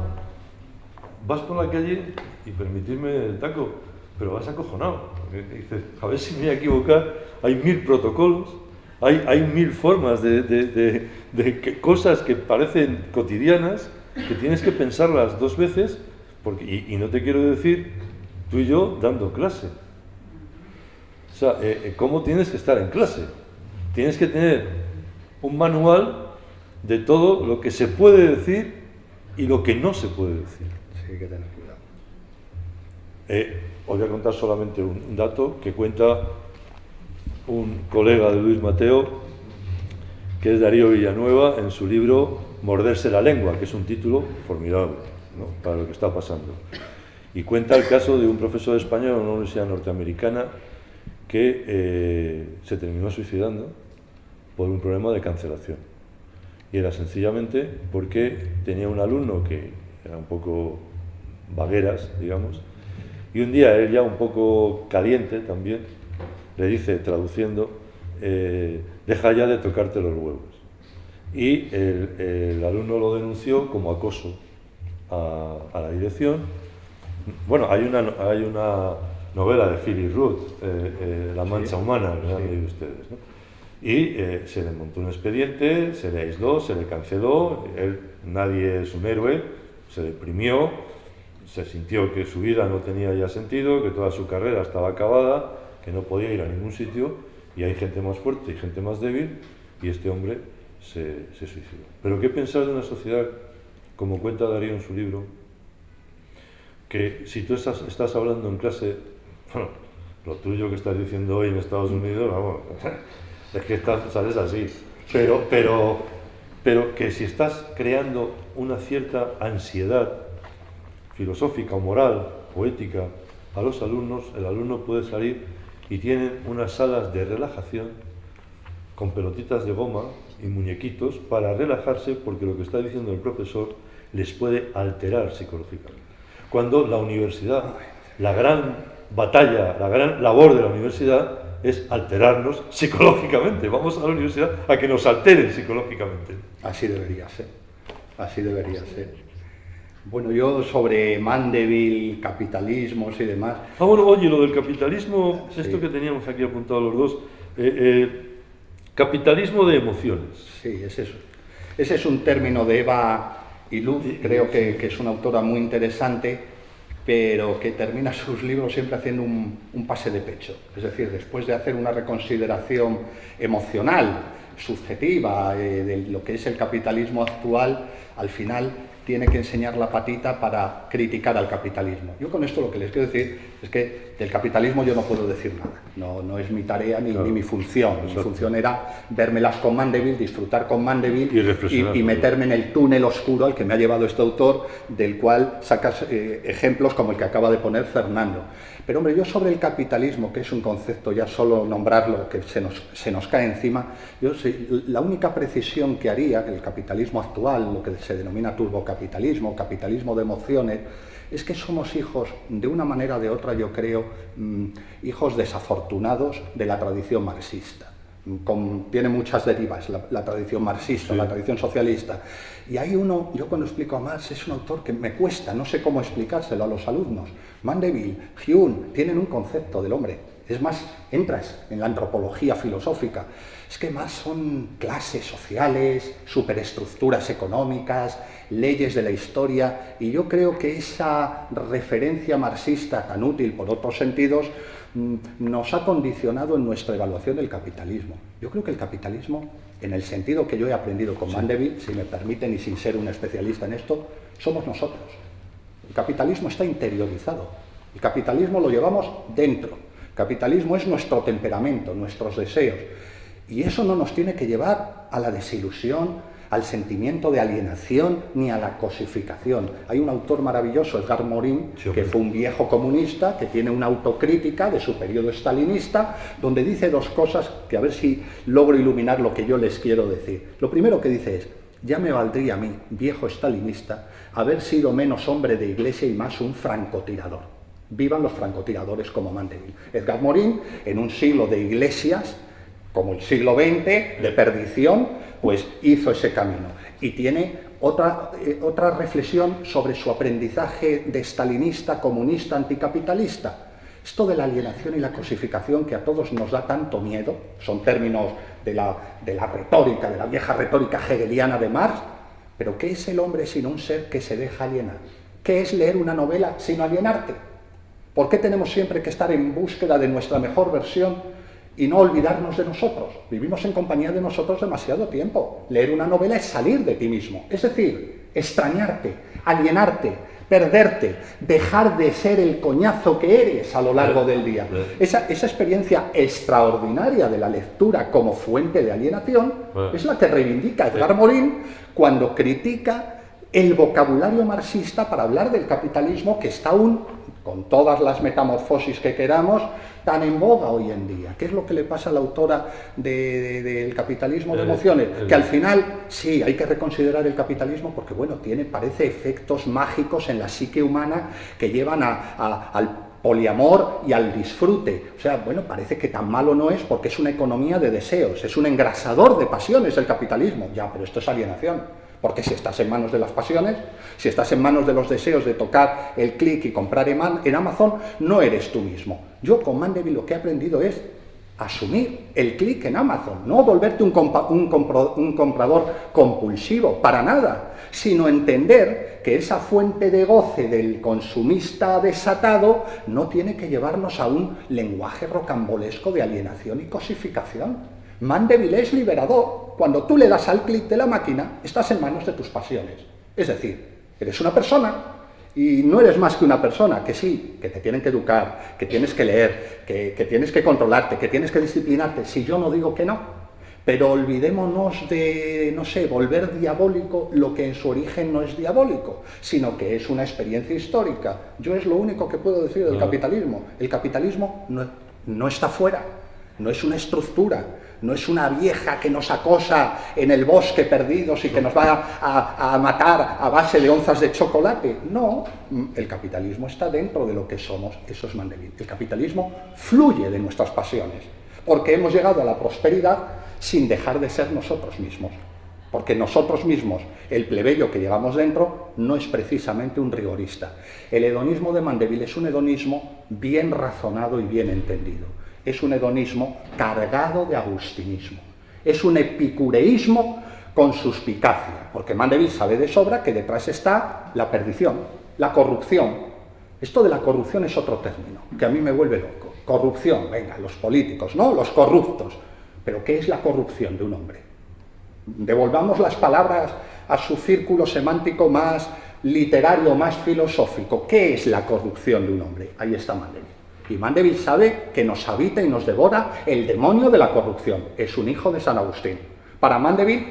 S1: vas por la calle y permitidme el taco, pero vas acojonado. Dices, a ver si me voy a equivocar, hay 1000 protocolos, hay 1000 formas de cosas que parecen cotidianas, que tienes que pensarlas 2 veces, porque, y no te quiero decir, tú y yo dando clase. O sea, ¿cómo tienes que estar en clase? Tienes que tener un manual de todo lo que se puede decir y lo que no se puede decir.
S2: Sí, hay que tener cuidado.
S1: Os voy a contar solamente un dato que cuenta un colega de Luis Mateo, que es Darío Villanueva, en su libro Morderse la lengua, que es un título formidable, ¿no?, para lo que está pasando. Y cuenta el caso de un profesor español en una universidad norteamericana que se terminó suicidando por un problema de cancelación. Y era sencillamente porque tenía un alumno que era un poco vagueras, digamos, y un día él, ya un poco caliente también, le dice, traduciendo, deja ya de tocarte los huevos. Y el alumno lo denunció como acoso a la dirección. Bueno, hay una novela de Philip Roth, La mancha humana, que han leído ustedes, ¿no? Y se le montó un expediente, se le aisló, se le canceló, nadie es un héroe, se deprimió, se sintió que su vida no tenía ya sentido, que toda su carrera estaba acabada, que no podía ir a ningún sitio, y hay gente más fuerte y gente más débil, y este hombre se suicidó. Pero ¿qué pensar de una sociedad, como cuenta Darío en su libro, que si tú estás hablando en clase, bueno, lo tuyo que estás diciendo hoy en Estados Unidos, vamos, es que sales así, pero que si estás creando una cierta ansiedad filosófica o moral o ética a los alumnos, el alumno puede salir y tienen unas salas de relajación con pelotitas de goma y muñequitos para relajarse, porque lo que está diciendo el profesor les puede alterar psicológicamente. Cuando la universidad, la gran batalla, la gran labor de la universidad es alterarnos psicológicamente. Vamos a la universidad a que nos alteren psicológicamente.
S2: Así debería ser, así debería ser. Bueno, yo sobre Mandeville, capitalismos y demás...
S1: Bueno, oye, lo del capitalismo,
S2: sí,
S1: esto que teníamos aquí apuntado los dos, capitalismo de emociones.
S2: Sí, es eso. Ese es un término de Eva Iluz, creo que es una autora muy interesante, pero que termina sus libros siempre haciendo un pase de pecho. Es decir, después de hacer una reconsideración emocional subjetiva de lo que es el capitalismo actual, al final tiene que enseñar la patita para criticar al capitalismo. Yo con esto lo que les quiero decir es que del capitalismo yo no puedo decir nada, no es mi tarea ni mi función. Exacto. Mi función era vérmelas con Mandeville, disfrutar con Mandeville y meterme en el túnel oscuro al que me ha llevado este autor, del cual sacas ejemplos como el que acaba de poner Fernando. Pero hombre, yo sobre el capitalismo, que es un concepto ya solo nombrarlo que se nos cae encima, la única precisión que haría, que el capitalismo actual, lo que se denomina turbocapitalismo, capitalismo de emociones, es que somos hijos, de una manera o de otra, yo creo, hijos desafortunados de la tradición marxista. Tiene muchas derivas, la tradición marxista, sí, la tradición socialista. Y hay yo cuando explico a Marx, es un autor que me cuesta, no sé cómo explicárselo a los alumnos. Mandeville, Hume, tienen un concepto del hombre. Es más, entras en la antropología filosófica. Es que más son clases sociales, superestructuras económicas, leyes de la historia, y yo creo que esa referencia marxista tan útil por otros sentidos nos ha condicionado en nuestra evaluación del capitalismo. Yo creo que el capitalismo, en el sentido que yo he aprendido con Mandeville, si me permiten y sin ser un especialista en esto, somos nosotros. El capitalismo está interiorizado. El capitalismo lo llevamos dentro. El capitalismo es nuestro temperamento, nuestros deseos. Y eso no nos tiene que llevar a la desilusión, al sentimiento de alienación ni a la cosificación. Hay un autor maravilloso, Edgar Morin, que fue un viejo comunista, que tiene una autocrítica de su periodo stalinista, donde dice dos cosas que a ver si logro iluminar lo que yo les quiero decir. Lo primero que dice es: ya me valdría a mí, viejo stalinista, haber sido menos hombre de iglesia y más un francotirador. Vivan los francotiradores como Mandeville. Edgar Morin, en un siglo de iglesias, como el siglo XX, de perdición, pues hizo ese camino. Y tiene otra reflexión sobre su aprendizaje de stalinista, comunista, anticapitalista. Esto de la alienación y la cosificación que a todos nos da tanto miedo, son términos de la retórica, de la vieja retórica hegeliana de Marx, pero ¿qué es el hombre sino un ser que se deja alienar? ¿Qué es leer una novela sino alienarte? ¿Por qué tenemos siempre que estar en búsqueda de nuestra mejor versión y no olvidarnos de nosotros? Vivimos en compañía de nosotros demasiado tiempo. Leer una novela es salir de ti mismo, es decir, extrañarte, alienarte, perderte, dejar de ser el coñazo que eres a lo largo del día. Esa experiencia extraordinaria de la lectura como fuente de alienación es la que reivindica Edgar Morin cuando critica el vocabulario marxista para hablar del capitalismo, que está aún, con todas las metamorfosis que queramos, tan en boga hoy en día. ¿Qué es lo que le pasa a la autora del capitalismo de emociones? Que al final, sí, hay que reconsiderar el capitalismo porque, bueno, parece efectos mágicos en la psique humana que llevan al poliamor y al disfrute. O sea, bueno, parece que tan malo no es porque es una economía de deseos, es un engrasador de pasiones el capitalismo. Ya, pero esto es alienación. Porque si estás en manos de las pasiones, si estás en manos de los deseos de tocar el clic y comprar en Amazon, no eres tú mismo. Yo con Mandeville lo que he aprendido es asumir el clic en Amazon, no volverte un comprador compulsivo, para nada, sino entender que esa fuente de goce del consumista desatado no tiene que llevarnos a un lenguaje rocambolesco de alienación y cosificación. Mandeville es liberador. Cuando tú le das al clic de la máquina, estás en manos de tus pasiones. Es decir, eres una persona y no eres más que una persona, que sí, que te tienen que educar, que tienes que leer, que tienes que controlarte, que tienes que disciplinarte. Si yo no digo que no, pero olvidémonos de, no sé, volver diabólico lo que en su origen no es diabólico, sino que es una experiencia histórica. Yo es lo único que puedo decir del capitalismo. El capitalismo no está fuera, no es una estructura, no es una vieja que nos acosa en el bosque perdidos y que nos va a matar a base de onzas de chocolate. No, el capitalismo está dentro de lo que somos, eso es Mandeville. El capitalismo fluye de nuestras pasiones, porque hemos llegado a la prosperidad sin dejar de ser nosotros mismos. Porque nosotros mismos, el plebeyo que llevamos dentro, no es precisamente un rigorista. El hedonismo de Mandeville es un hedonismo bien razonado y bien entendido. Es un hedonismo cargado de agustinismo. Es un epicureísmo con suspicacia, porque Mandeville sabe de sobra que detrás está la perdición, la corrupción. Esto de la corrupción es otro término, que a mí me vuelve loco. Corrupción, venga, los políticos, ¿no? Los corruptos. Pero ¿qué es la corrupción de un hombre? Devolvamos las palabras a su círculo semántico más literario, más filosófico. ¿Qué es la corrupción de un hombre? Ahí está Mandeville. Y Mandeville sabe que nos habita y nos devora el demonio de la corrupción. Es un hijo de San Agustín. Para Mandeville,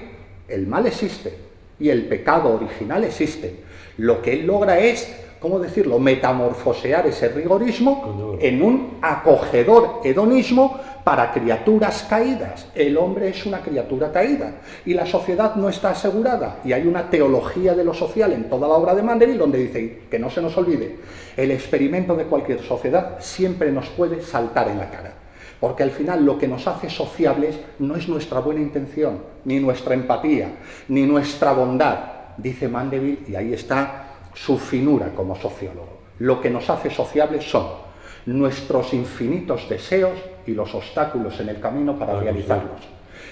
S2: el mal existe y el pecado original existe. Lo que él logra es, ¿cómo decirlo?, metamorfosear ese rigorismo en un acogedor hedonismo para criaturas caídas. El hombre es una criatura caída y la sociedad no está asegurada. Y hay una teología de lo social en toda la obra de Mandeville donde dice, que no se nos olvide, el experimento de cualquier sociedad siempre nos puede saltar en la cara. Porque al final lo que nos hace sociables no es nuestra buena intención, ni nuestra empatía, ni nuestra bondad, dice Mandeville, y ahí está su finura como sociólogo. Lo que nos hace sociables son nuestros infinitos deseos y los obstáculos en el camino para realizarlos.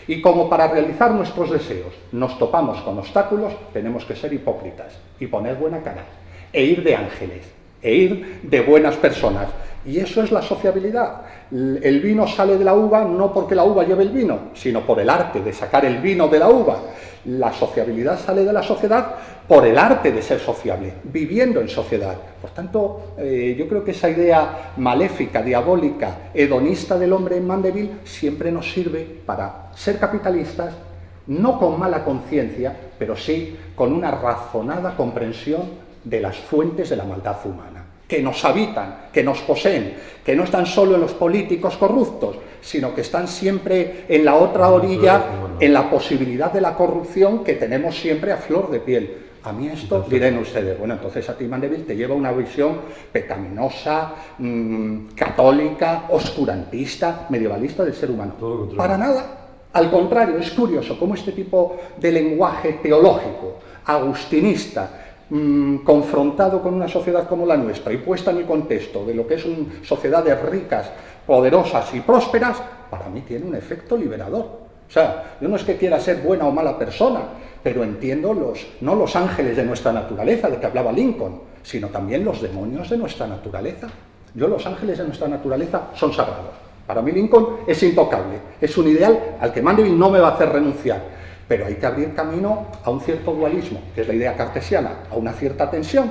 S2: Y como para realizar nuestros deseos nos topamos con obstáculos, tenemos que ser hipócritas y poner buena cara, e ir de ángeles, e ir de buenas personas. Y eso es la sociabilidad. El vino sale de la uva no porque la uva lleve el vino, sino por el arte de sacar el vino de la uva. La sociabilidad sale de la sociedad por el arte de ser sociable, viviendo en sociedad. Por tanto, yo creo que esa idea maléfica, diabólica, hedonista del hombre en Mandeville siempre nos sirve para ser capitalistas, no con mala conciencia, pero sí con una razonada comprensión de las fuentes de la maldad humana, que nos habitan, que nos poseen, que no están solo en los políticos corruptos, sino que están siempre en la otra orilla, en la posibilidad de la corrupción que tenemos siempre a flor de piel. A mí esto, dirán ustedes, bueno, entonces a ti Mandeville te lleva una visión pecaminosa, católica, oscurantista, medievalista del ser humano. Para nada. Al contrario, es curioso cómo este tipo de lenguaje teológico, agustinista, confrontado con una sociedad como la nuestra y puesta en el contexto de lo que es una sociedades ricas, poderosas y prósperas, para mí tiene un efecto liberador. O sea, yo no es que quiera ser buena o mala persona, pero entiendo no los ángeles de nuestra naturaleza, de que hablaba Lincoln, sino también los demonios de nuestra naturaleza. Los ángeles de nuestra naturaleza son sagrados. Para mí Lincoln es intocable, es un ideal al que Mandeville no me va a hacer renunciar. Pero hay que abrir camino a un cierto dualismo, que es la idea cartesiana, a una cierta tensión,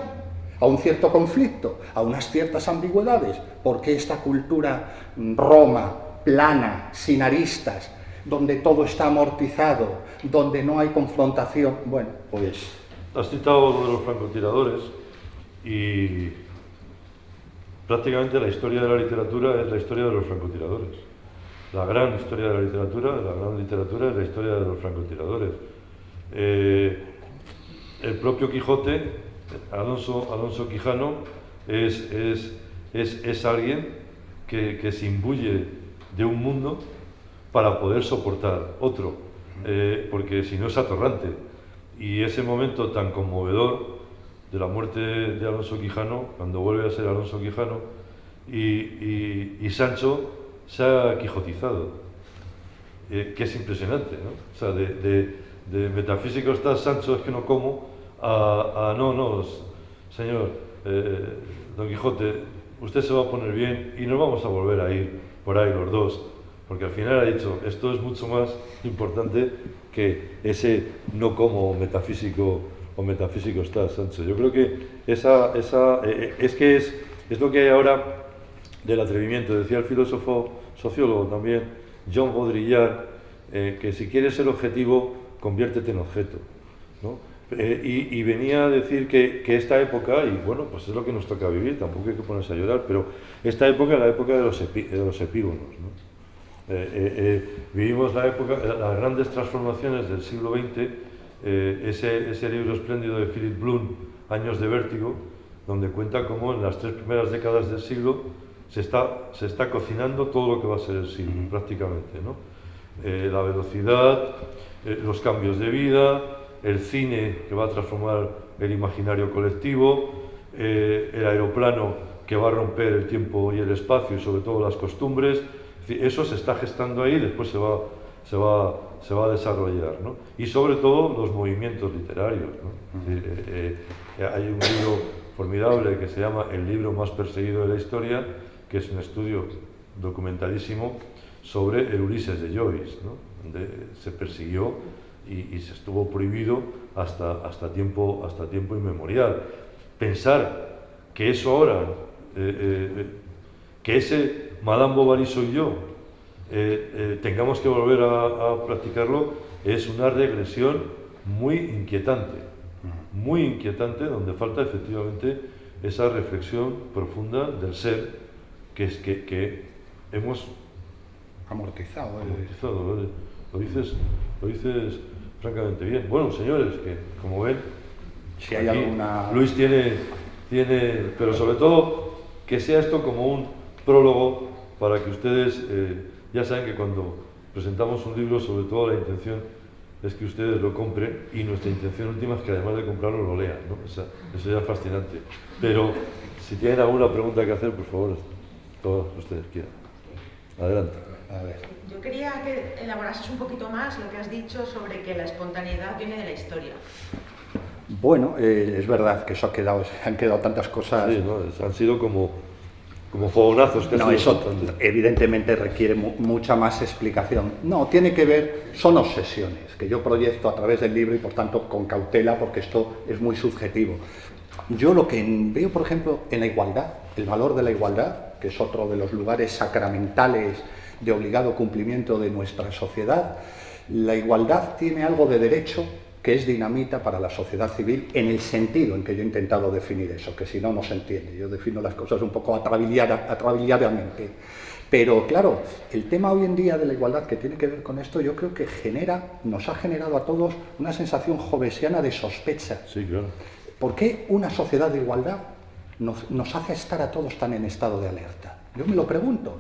S2: a un cierto conflicto, a unas ciertas ambigüedades. ¿Por qué esta cultura Roma, plana, sin aristas, donde todo está amortizado, donde no hay confrontación? Bueno, pues...
S1: Has citado lo de los francotiradores y prácticamente la historia de la literatura es la historia de los francotiradores. La gran historia de la literatura es la historia de los francotiradores. El propio Quijote, Alonso Quijano, es alguien que se imbuye de un mundo para poder soportar otro, porque si no es atorrante. Y ese momento tan conmovedor de la muerte de Alonso Quijano, cuando vuelve a ser Alonso Quijano, y Sancho se ha quijotizado, que es impresionante, ¿no? O sea, de metafísico está Sancho, es que no como, no, señor Don Quijote, usted se va a poner bien y nos vamos a volver a ir por ahí los dos, porque al final ha dicho, esto es mucho más importante que ese no como metafísico o metafísico está Sancho. Yo creo que es lo que hay ahora del atrevimiento. Decía el filósofo sociólogo también, John Baudrillard, que si quieres ser objetivo, conviértete en objeto, ¿no? Y venía a decir que esta época, y bueno, pues es lo que nos toca vivir, tampoco hay que ponerse a llorar, pero esta época es la época de los epígonos, ¿no? Vivimos las grandes transformaciones del siglo XX, ese libro espléndido de Philip Bloom, Años de Vértigo, donde cuenta cómo en las 3 primeras décadas del siglo se está cocinando todo lo que va a ser el siglo, prácticamente, ¿no? La velocidad, los cambios de vida, el cine que va a transformar el imaginario colectivo, el aeroplano que va a romper el tiempo y el espacio y sobre todo las costumbres. Es decir, eso se está gestando ahí y después se va a desarrollar, ¿no? Y sobre todo los movimientos literarios, ¿no? Hay un libro formidable que se llama El libro más perseguido de la historia, que es un estudio documentalísimo sobre el Ulises de Joyce, ¿no? Donde se persiguió y se estuvo prohibido hasta tiempo inmemorial. Pensar que eso ahora, que ese Madame Bovary soy yo, tengamos que volver a practicarlo, es una regresión muy inquietante, donde falta efectivamente esa reflexión profunda del ser que hemos
S2: amortizado.
S1: Lo dices francamente bien. Bueno, señores, que como ven,
S2: si hay alguna...
S1: Luis tiene, pero sobre todo que sea esto como un prólogo para que ustedes, ya saben que cuando presentamos un libro, sobre todo la intención es que ustedes lo compren, y nuestra intención última es que además de comprarlo lo lean, ¿no? Eso ya es fascinante. Pero si tienen alguna pregunta que hacer, por favor, todos ustedes quieran. Adelante.
S2: A ver.
S3: Yo quería que elaborases un poquito más lo que has dicho sobre que la espontaneidad viene de la historia.
S2: Bueno, es verdad que eso han quedado tantas cosas.
S1: Sí, ¿no? Han sido como fogonazos que
S2: no, eso evidentemente requiere mucha más explicación. No, tiene que ver, son obsesiones que yo proyecto a través del libro y por tanto con cautela, porque esto es muy subjetivo. Yo lo que veo, por ejemplo, en la igualdad, el valor de la igualdad, que es otro de los lugares sacramentales de obligado cumplimiento de nuestra sociedad, la igualdad tiene algo de derecho que es dinamita para la sociedad civil, en el sentido en que yo he intentado definir eso, que si no, no se entiende. Yo defino las cosas un poco atrabilladamente. Pero claro, el tema hoy en día de la igualdad que tiene que ver con esto, yo creo que nos ha generado a todos una sensación jovesiana de sospecha.
S1: Sí, claro.
S2: ¿Por qué una sociedad de igualdad nos hace estar a todos tan en estado de alerta? Yo me lo pregunto.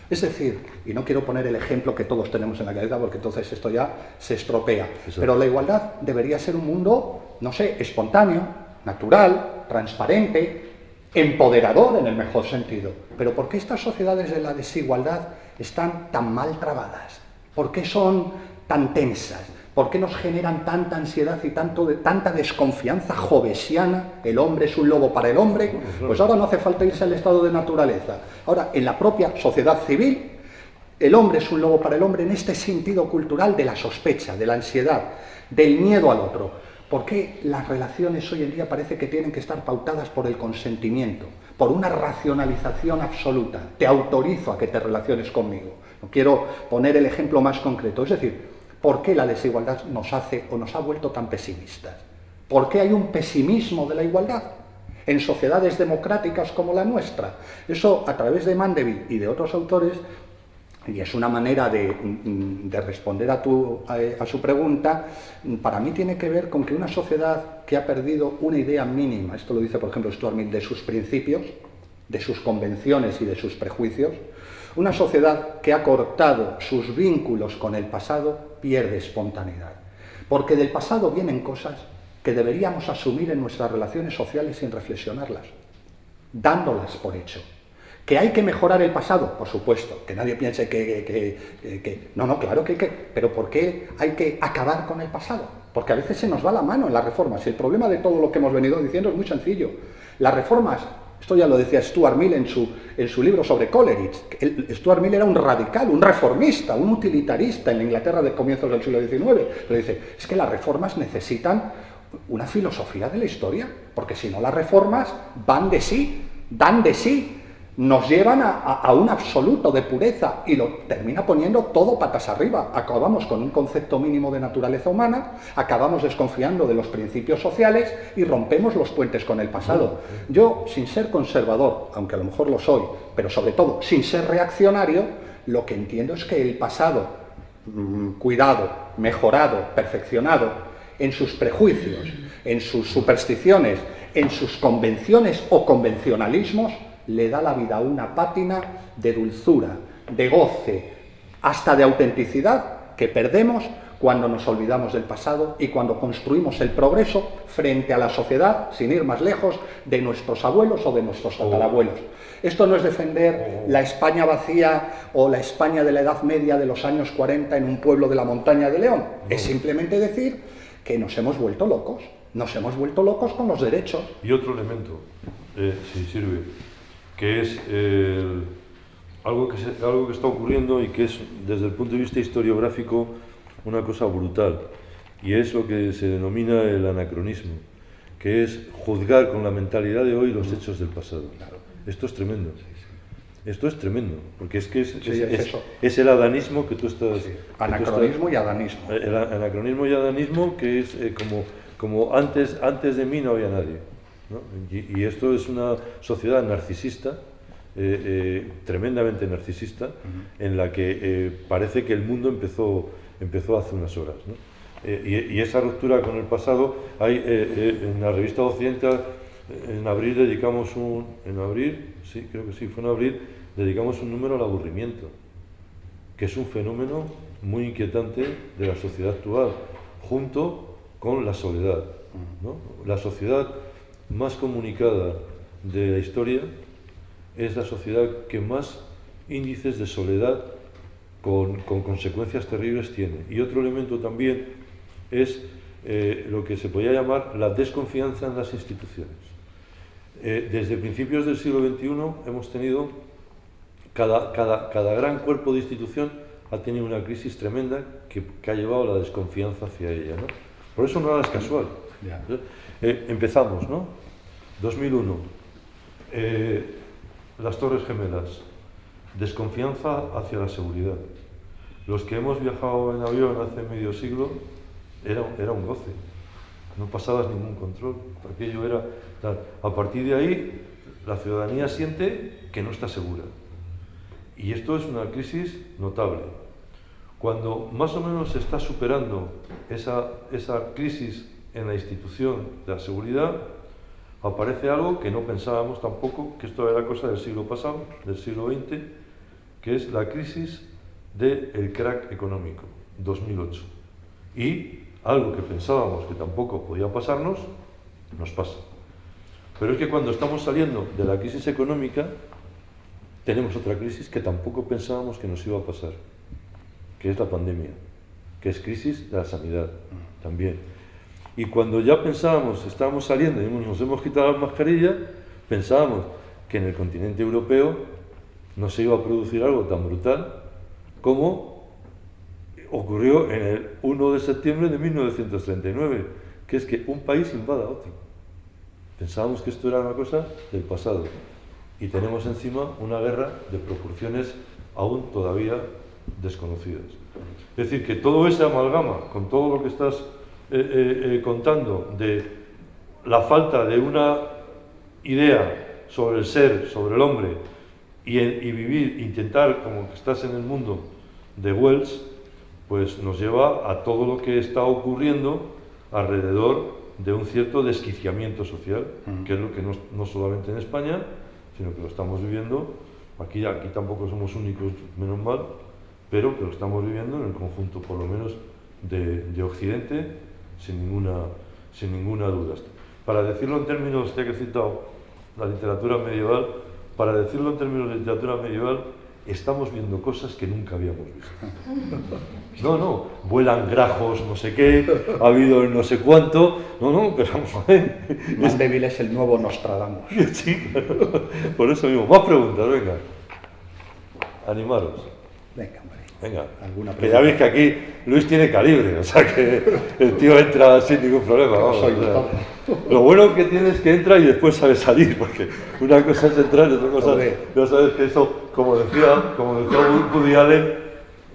S2: Es decir, y no quiero poner el ejemplo que todos tenemos en la cabeza porque entonces esto ya se estropea, exacto, pero la igualdad debería ser un mundo, no sé, espontáneo, natural, transparente, empoderador en el mejor sentido. Pero ¿por qué estas sociedades de la desigualdad están tan mal trabadas? ¿Por qué son tan tensas? ¿Por qué nos generan tanta ansiedad y tanta desconfianza jovesiana? El hombre es un lobo para el hombre. Pues ahora no hace falta irse al estado de naturaleza. Ahora, en la propia sociedad civil, el hombre es un lobo para el hombre en este sentido cultural de la sospecha, de la ansiedad, del miedo al otro. ¿Por qué las relaciones hoy en día parece que tienen que estar pautadas por el consentimiento, por una racionalización absoluta? Te autorizo a que te relaciones conmigo. No quiero poner el ejemplo más concreto. Es decir, ¿por qué la desigualdad nos hace o nos ha vuelto tan pesimistas? ¿Por qué hay un pesimismo de la igualdad en sociedades democráticas como la nuestra? Eso, a través de Mandeville y de otros autores, y es una manera de responder a su pregunta, para mí tiene que ver con que una sociedad que ha perdido una idea mínima, esto lo dice por ejemplo Stuart Mill, de sus principios, de sus convenciones y de sus prejuicios, una sociedad que ha cortado sus vínculos con el pasado pierde espontaneidad. Porque del pasado vienen cosas que deberíamos asumir en nuestras relaciones sociales sin reflexionarlas, dándolas por hecho. ¿Que hay que mejorar el pasado? Por supuesto, que nadie piense que... No, claro que hay que... Pero ¿por qué hay que acabar con el pasado? Porque a veces se nos va la mano en las reformas. Y el problema de todo lo que hemos venido diciendo es muy sencillo. Las reformas... Esto ya lo decía Stuart Mill en su libro sobre Coleridge. Stuart Mill era un radical, un reformista, un utilitarista en la Inglaterra de comienzos del siglo XIX. Pero dice, es que las reformas necesitan una filosofía de la historia, porque si no las reformas van de sí, dan de sí, nos llevan a un absoluto de pureza y lo termina poniendo todo patas arriba. Acabamos con un concepto mínimo de naturaleza humana, acabamos desconfiando de los principios sociales y rompemos los puentes con el pasado. Yo, sin ser conservador, aunque a lo mejor lo soy, pero sobre todo sin ser reaccionario, lo que entiendo es que el pasado, cuidado, mejorado, perfeccionado, en sus prejuicios, en sus supersticiones, en sus convenciones o convencionalismos, le da la vida una pátina de dulzura, de goce, hasta de autenticidad que perdemos cuando nos olvidamos del pasado y cuando construimos el progreso frente a la sociedad, sin ir más lejos, de nuestros abuelos o de nuestros tatarabuelos. Esto no es defender la España vacía o la España de la Edad Media de los años 40 en un pueblo de la montaña de León. Es simplemente decir que nos hemos vuelto locos con los derechos.
S1: Y otro elemento, si sirve, que es algo que está ocurriendo y que es, desde el punto de vista historiográfico, una cosa brutal. y es lo que se denomina el anacronismo, que es juzgar con la mentalidad de hoy los hechos del pasado. Esto es tremendo. Esto es tremendo, porque es que es el adanismo que tú estás...
S2: Sí. Anacronismo y adanismo.
S1: El anacronismo y adanismo, que es como antes de mí no había nadie, ¿no? Y esto es una sociedad narcisista, tremendamente narcisista, en la que parece que el mundo empezó hace unas horas, ¿no? Y esa ruptura con el pasado, hay en la revista Occidental, en abril dedicamos dedicamos un número al aburrimiento, que es un fenómeno muy inquietante de la sociedad actual, junto con la soledad, ¿no? La sociedad más comunicada de la historia es la sociedad que más índices de soledad con consecuencias terribles tiene. Y otro elemento también es lo que se podría llamar la desconfianza en las instituciones. Desde principios del siglo XXI hemos tenido, cada gran cuerpo de institución ha tenido una crisis tremenda que ha llevado a la desconfianza hacia ella, ¿no? Por eso nada es casual. Empezamos, ¿no? 2001, las Torres Gemelas, desconfianza hacia la seguridad. Los que hemos viajado en avión hace medio siglo, era un goce, no pasabas ningún control, aquello era tal. A partir de ahí, la ciudadanía siente que no está segura. Y esto es una crisis notable. Cuando más o menos se está superando esa crisis en la institución de la seguridad, aparece algo que no pensábamos tampoco, que esto era cosa del siglo pasado, del siglo XX, que es la crisis del crack económico, 2008. Y algo que pensábamos que tampoco podía pasarnos, nos pasa. Pero es que cuando estamos saliendo de la crisis económica, tenemos otra crisis que tampoco pensábamos que nos iba a pasar, que es la pandemia, que es crisis de la sanidad también. Y cuando ya pensábamos, estábamos saliendo y nos hemos quitado las mascarillas, pensábamos que en el continente europeo no se iba a producir algo tan brutal como ocurrió en el 1 de septiembre de 1939, que es que un país invada a otro. Pensábamos que esto era una cosa del pasado y tenemos encima una guerra de proporciones aún todavía desconocidas. Es decir, que todo ese amalgama con todo lo que estás contando de la falta de una idea sobre el ser, sobre el hombre y vivir, intentar como que estás en el mundo de Wells, pues nos lleva a todo lo que está ocurriendo alrededor de un cierto desquiciamiento social, que es lo que no solamente en España, sino que lo estamos viviendo, aquí tampoco somos únicos, menos mal, pero que lo estamos viviendo en el conjunto, por lo menos, de Occidente, sin ninguna duda. Para decirlo en términos, ya que he citado la literatura medieval, para decirlo en términos de literatura medieval, estamos viendo cosas que nunca habíamos visto. No, vuelan grajos, no sé qué, ha habido no sé cuánto, pero vamos a ver.
S2: Más débil es el nuevo Nostradamus.
S1: Sí, claro. Por eso mismo. Más preguntas, venga. Animaros.
S2: Venga, hombre.
S1: Venga.
S2: Que
S1: ya veis que aquí Luis tiene calibre, o sea que el tío entra sin ningún problema. Vamos, lo bueno que tiene es que entra y después sabe salir, porque una cosa es entrar y otra cosa es... Ya sabes que eso, como decía Woody Allen,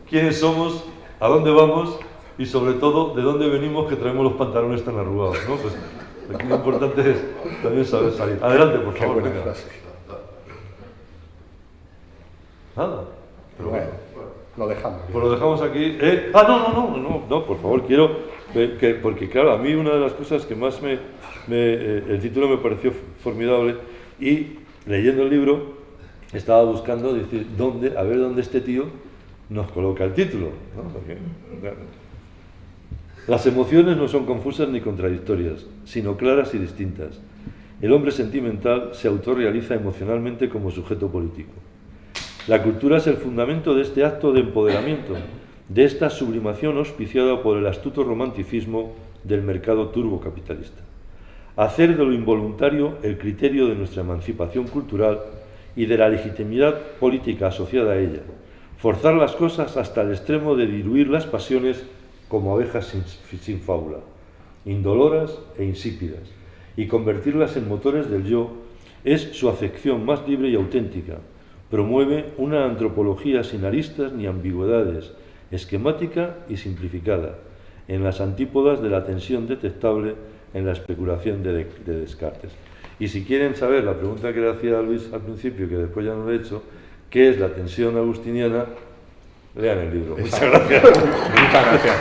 S1: quiénes somos, a dónde vamos y sobre todo de dónde venimos, que traemos los pantalones tan arrugados, ¿no? Pues aquí lo importante es también saber salir. Adelante, por favor.
S2: Qué buena frase.
S1: Nada.
S2: Pero bueno, lo dejamos.
S1: Pues lo dejamos aquí. No, por favor, quiero porque claro, a mí una de las cosas que más el título me pareció formidable, y leyendo el libro estaba buscando decir a ver dónde este tío nos coloca el título, ¿no? Porque, claro, las emociones no son confusas ni contradictorias, sino claras y distintas. El hombre sentimental se autorrealiza emocionalmente como sujeto político. La cultura es el fundamento de este acto de empoderamiento, de esta sublimación auspiciada por el astuto romanticismo del mercado turbocapitalista. Hacer de lo involuntario el criterio de nuestra emancipación cultural y de la legitimidad política asociada a ella. Forzar las cosas hasta el extremo de diluir las pasiones como abejas sin fábula, indoloras e insípidas, y convertirlas en motores del yo es su acepción más libre y auténtica. Promueve una antropología sin aristas ni ambigüedades, esquemática y simplificada, en las antípodas de la tensión detectable en la especulación de Descartes. Y si quieren saber la pregunta que le hacía a Luis al principio, que después ya no lo he hecho, ¿qué es la tensión agustiniana? Lean el libro. Muchas gracias.
S2: Muchas gracias.